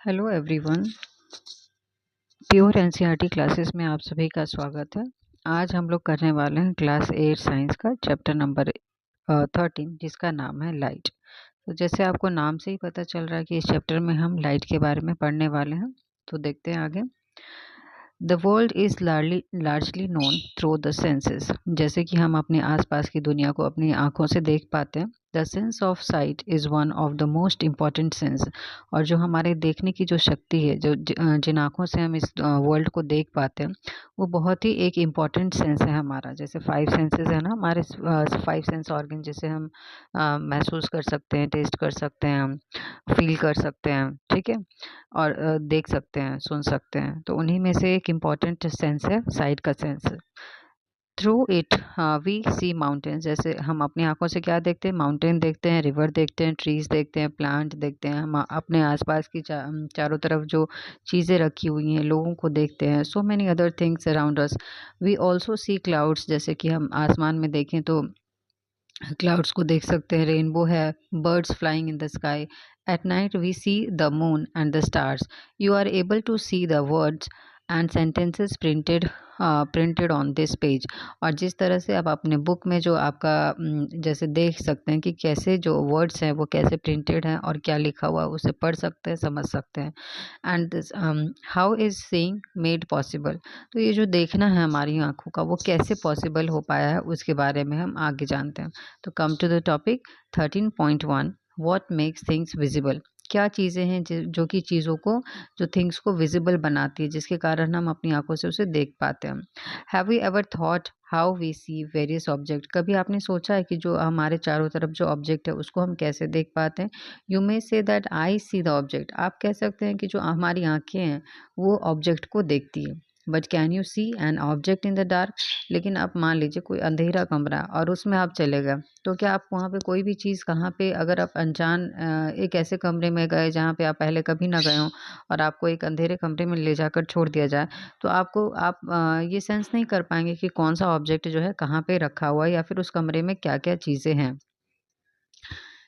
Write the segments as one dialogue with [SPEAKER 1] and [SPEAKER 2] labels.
[SPEAKER 1] Hello everyone. Pure NCERT classes में आप सभी का स्वागत है। आज हम लोग करने वाले हैं क्लास 8 साइंस का चैप्टर नंबर 13, जिसका नाम है लाइट। तो जैसे आपको नाम से ही पता चल रहा है कि इस चैप्टर में हम लाइट के बारे में पढ़ने वाले हैं। तो देखते हैं आगे। The world is largely known through the senses. जैसे कि हम अपने आसपास की दुनिया को अपनी आँखों से देख पाते हैं। The sense of site is one of the most important sense. और जो हमारे देखने की जो शक्ति है, जिन आँखों से हम इस वर्ल्ड को देख पाते हैं, वो बहुत ही एक इम्पॉर्टेंट सेंस है हमारा। जैसे 5 सेंसेस है ना हमारे, 5 सेंस ऑर्गन, जिसे हम महसूस कर सकते हैं, टेस्ट कर सकते हैं, हम फील कर सकते हैं, ठीक है, और देख सकते हैं, सुन सकते हैं। तो उन्हीं में से एक इम्पॉर्टेंट सेंस है साइट का sense. Through it we see mountains. जैसे हम अपनी आंखों से क्या देखते हैं? माउंटेन देखते हैं, रिवर देखते हैं, ट्रीज देखते हैं, प्लांट देखते हैं। हम अपने आसपास की चारों तरफ जो चीज़ें रखी हुई हैं, लोगों को देखते हैं। So many other things around us. We also see clouds. जैसे कि हम आसमान में देखें तो क्लाउड्स को देख सकते हैं, रेनबो है, birds flying in the sky. At night we see the moon and the stars. You are able to see the words and sentences printed on this page. और जिस तरह से आप अपने बुक में जो आपका जैसे देख सकते हैं कि कैसे जो वर्ड्स हैं वो कैसे प्रिंटेड हैं और क्या लिखा हुआ है, उसे पढ़ सकते हैं, समझ सकते हैं। And this how is seeing made possible. तो ये जो देखना है हमारी आँखों का, वो कैसे पॉसिबल हो पाया है, उसके बारे में हम आगे जानते हैं। तो come to the topic 13.1, what makes things visible. क्या चीज़ें हैं जो कि चीज़ों को, जो थिंग्स को विजिबल बनाती है, जिसके कारण हम अपनी आंखों से उसे देख पाते हैं। Have you ever thought how we see various object. कभी आपने सोचा है कि जो हमारे चारों तरफ जो ऑब्जेक्ट है उसको हम कैसे देख पाते हैं? You may say that I C the object. आप कह सकते हैं कि जो हमारी आंखें हैं वो ऑब्जेक्ट को देखती है। But can you see an object in the dark. लेकिन आप मान लीजिए कोई अंधेरा कमरा है और उसमें आप चले गए, तो क्या आप वहाँ पे कोई भी चीज़, कहाँ पे, अगर आप अनजान एक ऐसे कमरे में गए जहाँ पे आप पहले कभी ना गए हों और आपको एक अंधेरे कमरे में ले जाकर छोड़ दिया जाए, तो आप ये सेंस नहीं कर पाएंगे कि कौन सा ऑब्जेक्ट जो है कहाँ पे रखा हुआ है या फिर उस कमरे में क्या क्या चीज़ें हैं।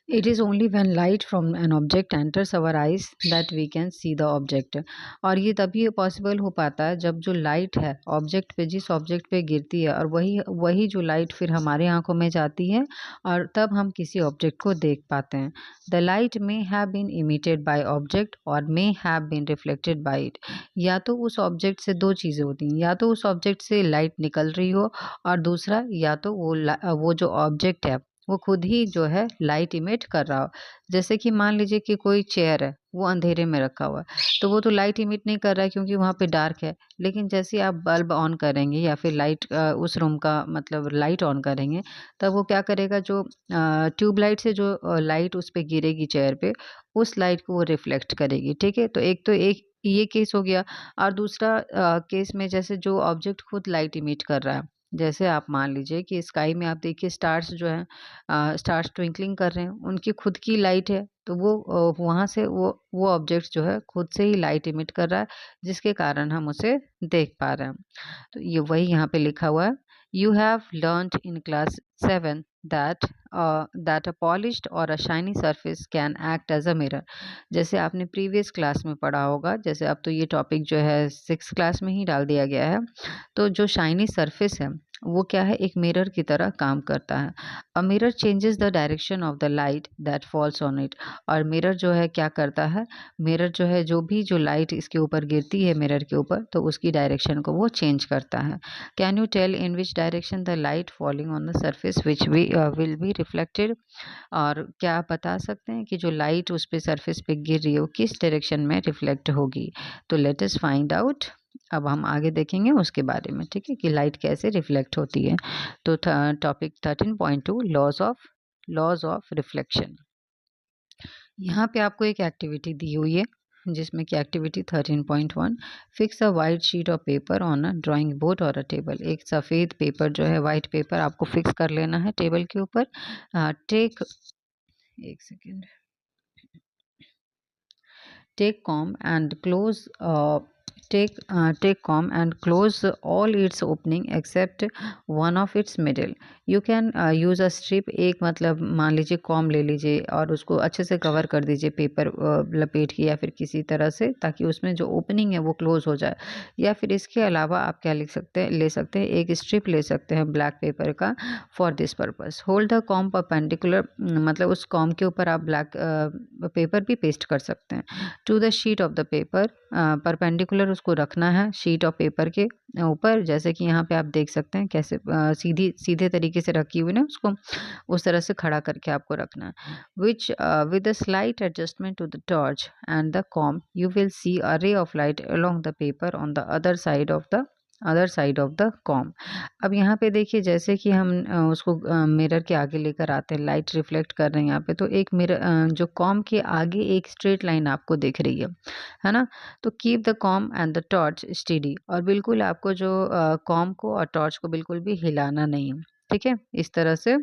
[SPEAKER 1] It is only when light from an object enters our eyes that we can see the object। और ये तभी पॉसिबल हो पाता है जब जो लाइट है ऑब्जेक्ट पे, जिस ऑब्जेक्ट पे गिरती है, और वही वही जो लाइट फिर हमारे आंखों में जाती है और तब हम किसी ऑब्जेक्ट को देख पाते हैं। The light may have been emitted by object और may have been reflected by it. या तो उस ऑब्जेक्ट से दो चीज़ें होती हैं, या तो उस ऑब्जेक्ट से लाइट निकल रही हो, और दूसरा या तो वो जो ऑब्जेक्ट है वो खुद ही जो है लाइट इमिट कर रहा हो। जैसे कि मान लीजिए कि कोई चेयर है, वो अंधेरे में रखा हुआ है, तो वो तो लाइट इमिट नहीं कर रहा है क्योंकि वहाँ पे डार्क है। लेकिन जैसे ही आप बल्ब ऑन करेंगे या फिर लाइट, उस रूम का मतलब लाइट ऑन करेंगे, तब वो क्या करेगा, जो ट्यूबलाइट से जो लाइट उस पे गिरेगी चेयर पे, उस लाइट को वो रिफ्लेक्ट करेगी, ठीक है। तो एक ये केस हो गया। और दूसरा केस में जैसे जो ऑब्जेक्ट खुद लाइट इमिट कर रहा है, जैसे आप मान लीजिए कि स्काई में आप देखिए स्टार्स जो हैं, स्टार्स ट्विंकलिंग कर रहे हैं, उनकी खुद की लाइट है, तो वो वहाँ से वो ऑब्जेक्ट जो है खुद से ही लाइट इमिट कर रहा है, जिसके कारण हम उसे देख पा रहे हैं। तो ये वही यहाँ पे लिखा हुआ है। You have learned in class 7 that that a polished और a shiny surface can act as a mirror. जैसे आपने प्रीवियस क्लास में पढ़ा होगा, जैसे अब तो ये टॉपिक जो है 6 क्लास में ही डाल दिया गया है। तो जो शाइनी सरफेस है वो क्या है, एक मिरर की तरह काम करता है। A mirror changes the direction of the light that falls on it. और मिरर जो है क्या करता है, मिरर जो है जो भी जो लाइट इसके ऊपर गिरती है मिरर के ऊपर, तो उसकी डायरेक्शन को वो चेंज करता है। Can you tell in which direction the light falling on the surface which we will be reflected. और क्या आप बता सकते हैं कि जो लाइट उस पे सरफेस पे गिर रही है वो किस डायरेक्शन में रिफ्लेक्ट होगी। तो लेट अस फाइंड आउट। अब हम आगे देखेंगे उसके बारे में, ठीक है, कि लाइट कैसे रिफ्लेक्ट होती है। तो टॉपिक 13.2, लॉज ऑफ रिफ्लेक्शन। यहाँ पे आपको एक एक्टिविटी दी हुई है, जिसमें कि activity 13.1, fix a white sheet of paper on a drawing board और अ टेबल। एक सफ़ेद पेपर जो है, वाइट पेपर आपको फिक्स कर लेना है टेबल के ऊपर। टेक एक second, take comb and close take comb and close all its opening except one of its middle. You can use a strip. एक मतलब मान लीजिए कॉम ले लीजिए और उसको अच्छे से कवर कर दीजिए पेपर लपेट के या फिर किसी तरह से, ताकि उसमें जो ओपनिंग है वो क्लोज हो जाए। या फिर इसके अलावा आप क्या ले सकते हैं, एक स्ट्रिप ले सकते हैं ब्लैक पेपर का for this purpose. Hold the com perpendicular, मतलब उस कॉम के ऊपर आप ब्लैक पेपर भी पेस्ट कर सकते हैं। To the sheet of the paper, perpendicular उसको रखना है शीट ऑफ पेपर के ऊपर, जैसे कि यहाँ पे आप देख सकते हैं कैसे सीधे तरीके से रखी हुई ना, उसको उस तरह से खड़ा करके आपको रखना है। Which with a slight adjustment to the torch and the comb you will see a ray of light along the paper on the other side of the comb. अब यहाँ पे देखिए जैसे कि हम उसको मिरर के आगे लेकर आते हैं, लाइट रिफ्लेक्ट कर रहे हैं यहाँ पे, तो एक मिरर जो कॉम के आगे एक स्ट्रेट लाइन आपको दिख रही है ना। तो keep the com and the torch steady, और बिल्कुल आपको जो कॉम को और टॉर्च को बिल्कुल भी हिलाना नहीं है, ठीक है। इस तरह से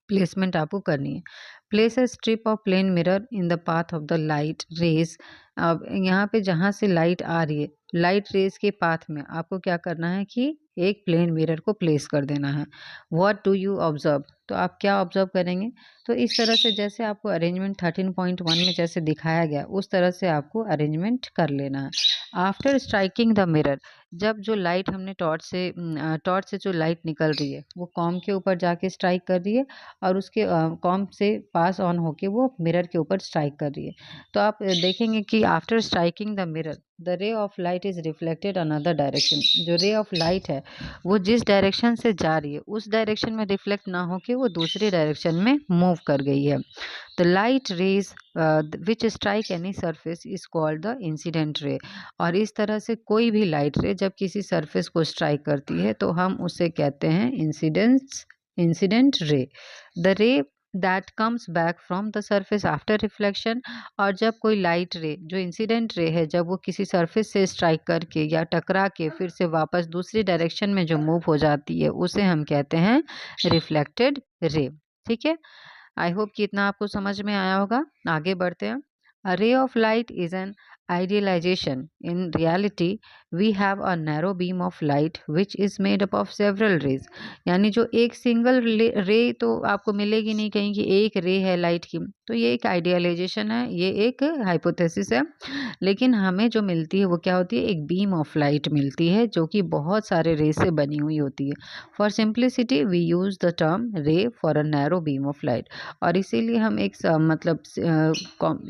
[SPEAKER 1] प्लेसमेंट आपको करनी है। Place a strip of plane mirror in the path of the light rays. अब यहाँ पे जहाँ से लाइट आ रही है, लाइट रेज के पाथ में आपको क्या करना है कि एक प्लेन मिरर को प्लेस कर देना है। व्हाट डू यू ऑब्जर्व, तो आप क्या ऑब्जर्व करेंगे, तो इस तरह से जैसे आपको अरेंजमेंट 13.1 में जैसे दिखाया गया उस तरह से आपको अरेंजमेंट कर लेना है। आफ्टर स्ट्राइकिंग द मिरर, जब जो लाइट हमने टॉर्च से जो लाइट निकल रही है वो कॉम के ऊपर जाके स्ट्राइक कर रही है और उसके कॉम से पास ऑन होके वो मिरर के ऊपर स्ट्राइक कर रही है। तो आप देखेंगे कि after striking the mirror the रे of light is reflected another direction. जो रे ऑफ लाइट है वो जिस डायरेक्शन से जा रही है उस डायरेक्शन में रिफ्लेक्ट ना होके वो दूसरी डायरेक्शन में मूव कर गई है। The light raise which strike any surface is called the incident रे। और इस तरह से कोई भी लाइट रे जब किसी सरफेस को स्ट्राइक करती है तो हम उसे कहते हैं इंसिडेंट रे। द रे that comes back from the surface after reflection, और जब कोई लाइट रे जो इंसिडेंट रे है जब वो किसी सरफेस से स्ट्राइक करके या टकरा के फिर से वापस दूसरी डायरेक्शन में जो मूव हो जाती है उसे हम कहते हैं रिफ्लेक्टेड रे। ठीक है, आई होप कि इतना आपको समझ में आया होगा। आगे बढ़ते हैं। A ray of light is an idealization. In reality, we have a narrow beam of light which is made up of several rays. यानी जो एक सिंगल रे तो आपको मिलेगी नहीं कहीं कि एक रे है लाइट की, तो ये एक आइडियलाइजेशन है, ये एक हाइपोथेसिस है। लेकिन हमें जो मिलती है वो क्या होती है, एक बीम ऑफ लाइट मिलती है जो कि बहुत सारे रे से बनी हुई होती है। For simplicity we use the term ray for a narrow beam of light, और इसीलिए हम एक मतलब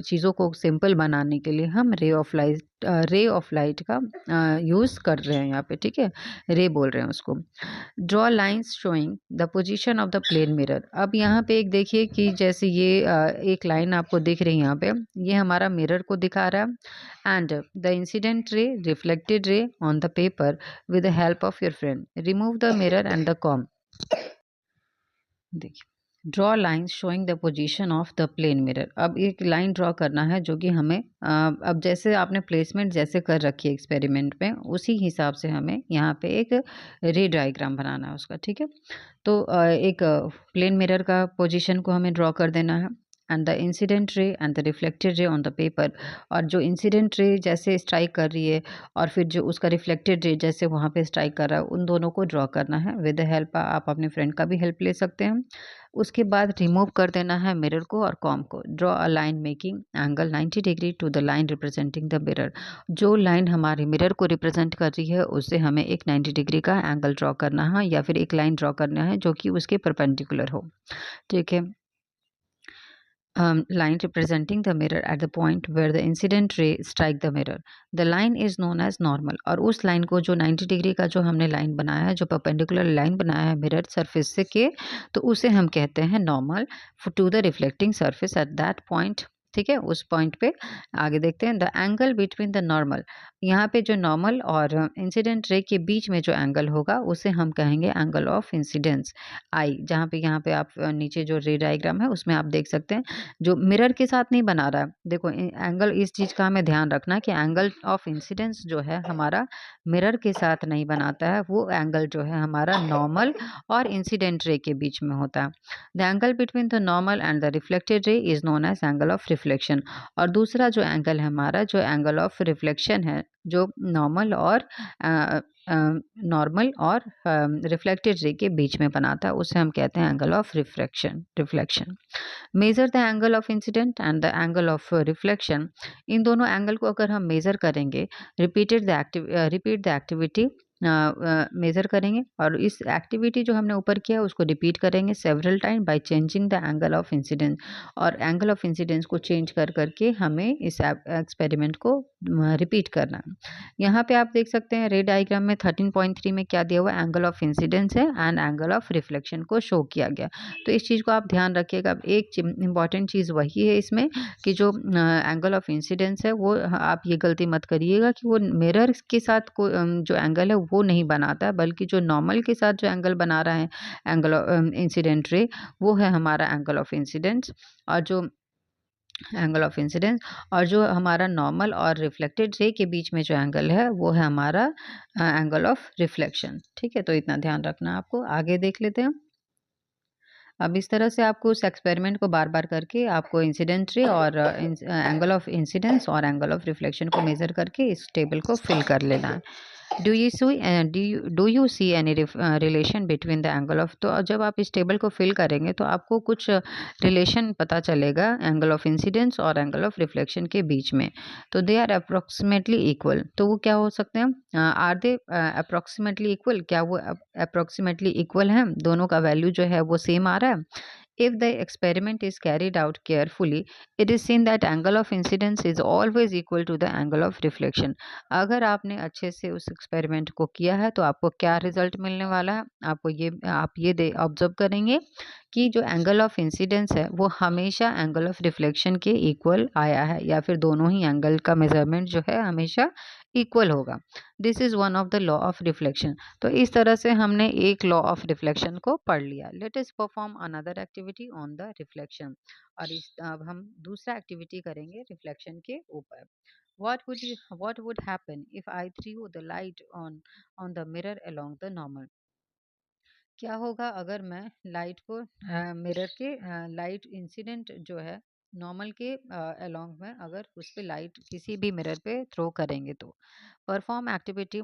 [SPEAKER 1] चीज़ों को सिंपल बनाने के लिए हम रे ऑफ लाइट का यूज़ कर रहे हैं यहाँ पे, ठीक है, रे बोल रहे हैं उसको। Draw lines showing the position of the plane mirror. अब यहाँ पे एक देखिए कि जैसे ये एक लाइन आपको दिख रही है यहाँ पे, ये हमारा मिरर को दिखा रहा है। And the incident ray reflected ray on the paper with the help of your friend. Remove the mirror and the comb. देखिए, draw lines showing the position of the plane mirror. अब एक line draw करना है जो कि हमें अब जैसे आपने प्लेसमेंट जैसे कर रखी है एक्सपेरिमेंट में उसी हिसाब से हमें यहाँ पे एक रे डायग्राम बनाना है उसका, ठीक है। तो एक प्लेन मिरर का पोजीशन को हमें ड्रॉ कर देना है, एंड द इंसिडेंट रे and the reflected ray on the paper. और जो इंसिडेंट रे जैसे स्ट्राइक कर रही है और फिर जो उसका रिफ्लेक्टेड रे जैसे वहाँ पे स्ट्राइक कर रहा है उन दोनों को ड्रॉ करना है विद द हेल्प। आप अपने फ्रेंड का भी हेल्प ले सकते हैं। उसके बाद रिमूव कर देना है मिरर को और कॉम को। Draw a line making angle 90 degree to the line representing the mirror. जो लाइन हमारे मिरर को रिप्रेजेंट कर रही है उससे हमें एक 90 डिग्री का एंगल ड्रॉ करना है या फिर एक लाइन ड्रॉ करना है जो कि उसके परपेंडिकुलर हो, ठीक है। Line representing the mirror at the point where the incident ray strike the mirror. The line is known as normal. और उस लाइन को जो 90 डिग्री का जो हमने लाइन बनाया है, जो परपेंडिकुलर लाइन बनाया है मिरर सरफेस से के, तो उसे हम कहते हैं normal to the reflecting surface at that point, ठीक है। उस पॉइंट पे आगे देखते हैं। The angle between the normal, यहाँ पे जो नॉर्मल और इंसिडेंट रे के बीच में जो एंगल होगा उसे हम कहेंगे एंगल ऑफ इंसिडेंस आई। जहाँ पे यहाँ पे आप नीचे जो रे डायग्राम है उसमें आप देख सकते हैं जो मिरर के साथ नहीं बना रहा है। देखो एंगल, इस चीज़ का हमें ध्यान रखना कि एंगल ऑफ इंसिडेंस जो है हमारा मिरर के साथ नहीं बनाता है, वो एंगल जो है हमारा नॉर्मल और इंसिडेंट रे के बीच में होता है। The angle between the normal and the reflected ray is known as angle of reflection. और दूसरा जो एंगल है हमारा, जो एंगल ऑफ रिफ्लेक्शन है, जो नॉर्मल और रिफ्लेक्टेड रे के बीच में बनाता है, उसे हम कहते हैं angle of reflection. Measure the angle of incident and the angle of reflection. इन दोनों एंगल को अगर हम मेजर करेंगे, रिपीट द एक्टिविटी मेजर करेंगे, और इस एक्टिविटी जो हमने ऊपर किया है उसको रिपीट करेंगे several time by changing the angle of incidence. और एंगल ऑफ इंसिडेंस को चेंज कर करके हमें इस एक्सपेरिमेंट को रिपीट करना है। यहाँ पे आप देख सकते हैं रे डायग्राम में 13.3 में क्या दिया हुआ, एंगल ऑफ इंसिडेंस है एंड एंगल ऑफ रिफ्लेक्शन को शो किया गया। तो इस चीज़ को आप ध्यान रखिएगा। एक इंपॉर्टेंट चीज़ वही है इसमें कि जो एंगल ऑफ इंसिडेंस है वो आप ये गलती मत करिएगा कि वो मिरर के साथ जो एंगल है वो नहीं बनाता है, बल्कि जो नॉर्मल के साथ जो एंगल बना रहा है एंगल ऑफ इंसिडेंट रे, वो है हमारा एंगल ऑफ इंसिडेंस। और जो एंगल ऑफ इंसिडेंस और जो हमारा नॉर्मल और रिफ्लेक्टेड रे के बीच में जो एंगल है वो है हमारा एंगल ऑफ रिफ्लेक्शन। ठीक है, तो इतना ध्यान रखना आपको। आगे देख लेते हैं। अब इस तरह से आपको उस एक्सपेरिमेंट को बार बार करके आपको इंसिडेंट रे और एंगल ऑफ इंसिडेंस और एंगल ऑफ रिफ्लेक्शन को मेजर करके इस टेबल को फिल कर लेना है। Do you see any relation between the angle of, तो जब आप इस टेबल को फिल करेंगे तो आपको कुछ रिलेशन पता चलेगा एंगल ऑफ इंसिडेंस और एंगल ऑफ रिफ्लेक्शन के बीच में। तो दे आर अप्रोक्सीमेटली इक्वल, तो वो क्या हो सकते हैं, आर दे अप्रोक्सीमेटली इक्वल, क्या वो अप्रोक्सीमेटली इक्वल हैं, दोनों का वैल्यू जो है वो सेम आ रहा है। If the experiment is carried out carefully, it is seen that angle of incidence is always equal to the angle of reflection. अगर आपने अच्छे से उस एक्सपेरिमेंट को किया है तो आपको क्या रिजल्ट मिलने वाला है, आप ये ऑब्जर्व करेंगे कि जो एंगल ऑफ इंसिडेंस है वो हमेशा एंगल ऑफ रिफ्लेक्शन के इक्वल आया है, या फिर दोनों ही एंगल का मेजरमेंट जो है हमेशा इक्वल होगा। This is one of the law of reflection. तो इस तरह से हमने एक लॉ ऑफ रिफ्लेक्शन को पढ़ लिया। Let us perform another activity on the reflection. और अब हम दूसरा एक्टिविटी करेंगे रिफ्लेक्शन के ऊपर। what would happen if I threw the light on the mirror along the normal? क्या होगा अगर मैं लाइट को मिरर के लाइट इंसिडेंट जो है नॉर्मल के अलोंग में अगर उस पे लाइट किसी भी मिरर पे थ्रो करेंगे तो। Perform activity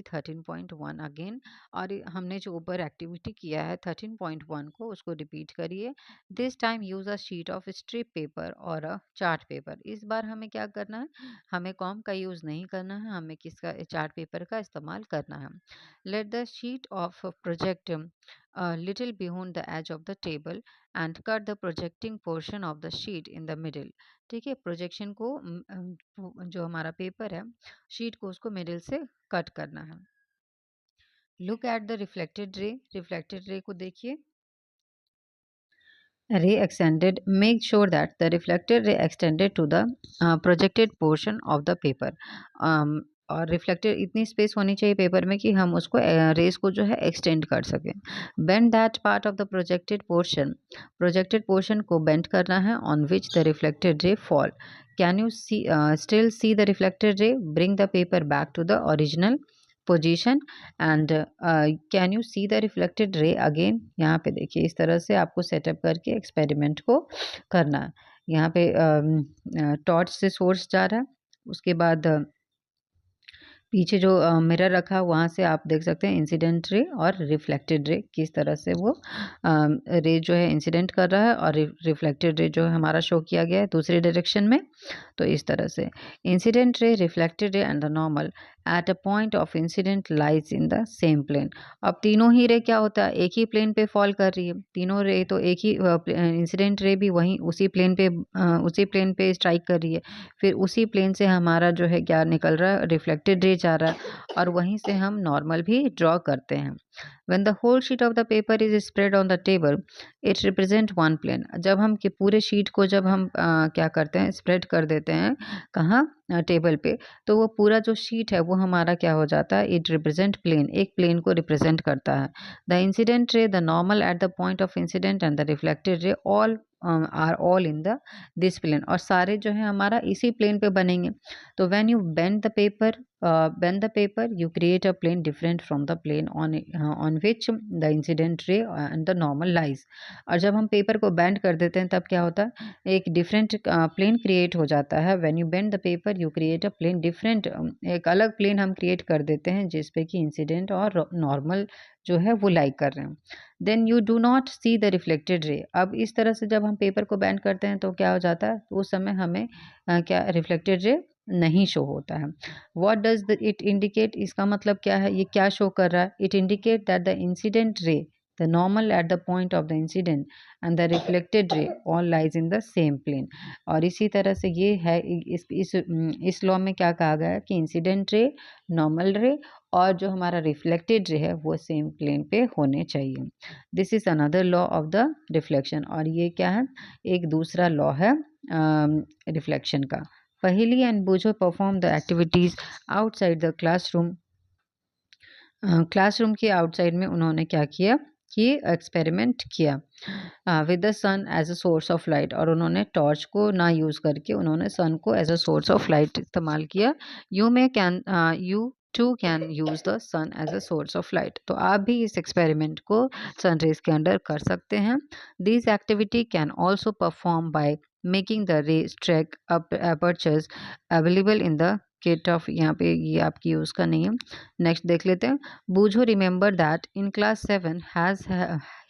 [SPEAKER 1] 13.1 again. और हमने जो ऊपर एक्टिविटी किया है 13.1 को उसको रिपीट करिए। This time use a sheet of strip paper और अ चार्ट पेपर। इस बार हमें क्या करना है, हमें कॉम का यूज़ नहीं करना है, हमें किसका, चार्ट पेपर का इस्तेमाल करना है। Let the sheet of project a little beyond the edge of the table and cut the projecting portion of the sheet in the middle. ठीक है, प्रोजेक्शन को जो हमारा पेपर है शीट को उसको मिडिल से कट करना है। लुक एट द रिफ्लेक्टेड रे को देखिए। ray extended, make sure that the reflected ray extended to the projected portion of the paper. और रिफ्लेक्टेड इतनी स्पेस होनी चाहिए पेपर में कि हम उसको रेस को जो है एक्सटेंड कर सकें। Bend that part of the projected portion को बेंड करना है on which the reflected ray fall. Can you still see the reflected ray, bring the paper back to the original position and can you see the reflected ray again. यहाँ पे देखिए इस तरह से आपको सेटअप करके एक्सपेरिमेंट को करना है। यहाँ पे टॉर्च से सोर्स जा रहा है, उसके बाद पीछे जो मिरर रखा वहाँ से आप देख सकते हैं इंसिडेंट रे और रिफ्लेक्टेड रे किस तरह से वो रे जो है इंसिडेंट कर रहा है और रिफ्लेक्टेड रे जो है हमारा शो किया गया है दूसरे डायरेक्शन में। तो इस तरह से incident ray, reflected ray and the normal at a point of incident lies in the same plane. अब तीनों ही रे क्या होता है, एक ही प्लेन पे फॉल कर रही है तीनों रे, तो एक ही इंसिडेंट रे भी वहीं उसी प्लेन पे स्ट्राइक कर रही है, फिर उसी प्लेन से हमारा जो है क्या निकल रहा है, रिफ्लेक्टेड रे जा रहा है और वहीं से हम नॉर्मल भी ड्रॉ करते हैं। When the whole sheet of the paper is spread on the table, it represent one plane. जब हम के पूरे शीट को जब हम क्या करते हैं, स्प्रेड कर देते हैं कहाँ, टेबल पे, तो वो पूरा जो शीट है वो हमारा क्या हो जाता है, इट रिप्रेजेंट प्लेन, एक प्लेन को रिप्रेजेंट करता है। The incident ray, the normal at the point of incident and the reflected ray all are all in the this plane, और सारे जो है हमारा इसी प्लेन पे बनेंगे। तो when you bend the paper you create a plane different from the plane on which the incident ray and the normal lies। और जब हम पेपर को बेंड कर देते हैं तब क्या होता है, एक डिफरेंट प्लेन क्रिएट हो जाता है। When you bend the paper you create a plane different, एक अलग प्लेन हम क्रिएट कर देते हैं जिसपे कि इंसिडेंट और नॉर्मल जो है वो लाइक कर रहे हैं। Then you do not see the reflected ray. अब इस तरह से जब हम पेपर को बेंड करते हैं तो क्या हो जाता है, उस समय हमें क्या रिफ्लेक्टेड रे नहीं शो होता है। व्हाट डज इट इंडिकेट, इसका मतलब क्या है, ये क्या शो कर रहा है, it indicate that the incident ray the normal at the point of the incident and the reflected ray all lies in the same plane. और इसी तरह से ये है, इस लॉ में क्या कहा गया है कि इंसिडेंट रे, नॉर्मल रे और जो हमारा रिफ्लेक्टेड रे है वो सेम प्लेन पे होने चाहिए। This is another law of the reflection, और ये क्या है, एक दूसरा लॉ है रिफ्लेक्शन का। Paheli and Boojho perform the activities outside the classroom. Classroom के आउटसाइड में उन्होंने क्या किया कि एक्सपेरिमेंट किया with the sun as a source of light, और उन्होंने टॉर्च को ना यूज करके उन्होंने सन को as a source of light इस्तेमाल किया। You too can use the sun as a source of light, तो आप भी इस एक्सपेरिमेंट को सनरेज के अंडर कर सकते हैं। This activity can also perform by making the ray streak apertures available in the kit of, यहाँ पे ये आपकी यूज का नहीं है। नेक्स्ट देख लेते हैं। Boojho remember that in class 7 has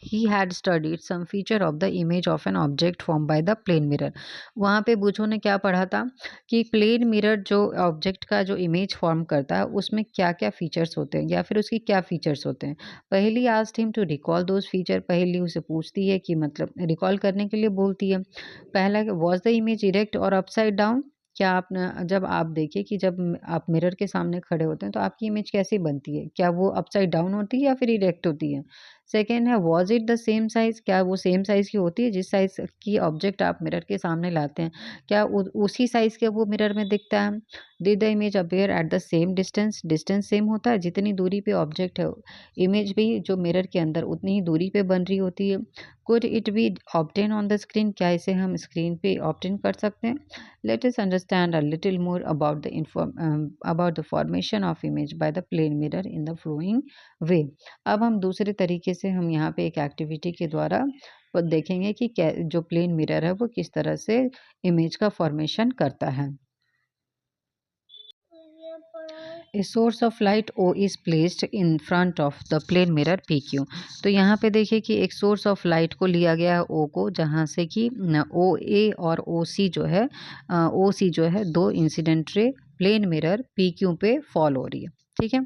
[SPEAKER 1] he had studied some feature of the image of an object form by the plane mirror. वहाँ पे बूझो ने क्या पढ़ा था कि प्लेन मिरर जो ऑब्जेक्ट का जो इमेज फॉर्म करता है उसमें क्या क्या फीचर्स होते हैं या फिर उसकी क्या फीचर्स होते हैं। Paheli asked him to recall those feature, Paheli उसे पूछती है कि मतलब रिकॉल करने के लिए बोलती है। पहला, वॉज द इमेज इरेक्ट और अपसाइड डाउन, क्या आप जब आप देखिए कि जब आप मिरर के सामने खड़े होते हैं तो आपकी इमेज कैसी बनती है, क्या वो अपसाइड डाउन होती है या फिर इरेक्ट होती है। सेकेंड है, was it the same size, क्या वो सेम साइज की होती है जिस साइज की ऑब्जेक्ट आप मिरर के सामने लाते हैं, क्या उसी साइज के वो मिरर में दिखता है। Did the image appear at the same distance, distance same होता है, जितनी दूरी पे ऑब्जेक्ट है इमेज भी जो मिरर के अंदर उतनी ही दूरी पे बन रही होती है। Could it be obtain on the screen, क्या इसे हम स्क्रीन पे ऑब्टेन कर सकते हैं। Let us understand a little more about the formation of image by the plane mirror in the following way। अब हम दूसरे तरीके से हम यहाँ पे एक एक्टिविटी के द्वारा वो देखेंगे कि जो प्लेन मिरर है वो किस तरह से इमेज का फॉर्मेशन करता है। A source of light O is placed in front of the plane mirror PQ। तो यहाँ पे देखिए कि एक सोर्स ऑफ लाइट को लिया गया है O को, जहाँ से कि OA और OC जो है OC जो है दो incident ray plane mirror PQ पे फॉल हो रही है। ठीक है,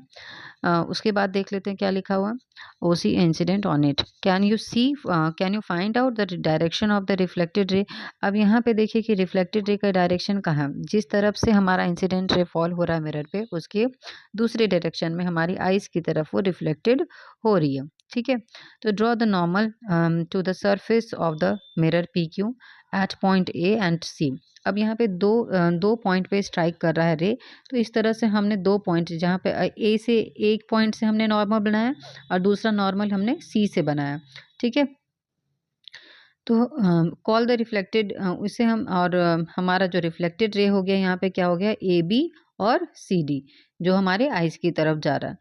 [SPEAKER 1] उसके बाद देख लेते हैं क्या लिखा हुआ। OC incident on it, can you find out the direction of the reflected ray. अब यहाँ पे देखिए कि रिफ्लेक्टेड रे का डायरेक्शन कहाँ है, जिस तरफ से हमारा इंसिडेंट रे फॉल हो रहा है मिरर पे उसके दूसरे डायरेक्शन में हमारी आइज की तरफ वो रिफ्लेक्टेड हो रही है। ठीक है, तो draw the normal to the surface of the mirror PQ at point A and C। अब यहाँ पे दो पॉइंट पे स्ट्राइक कर रहा है रे, तो इस तरह से हमने दो पॉइंट, जहाँ पे ए से एक पॉइंट से हमने नॉर्मल बनाया और दूसरा नॉर्मल हमने सी से बनाया। ठीक है, तो कॉल द रिफ्लेक्टेड, उसे हम और हमारा जो रिफ्लेक्टेड रे हो गया यहाँ पे क्या हो गया, AB और CD जो हमारे आइज की तरफ जा रहा है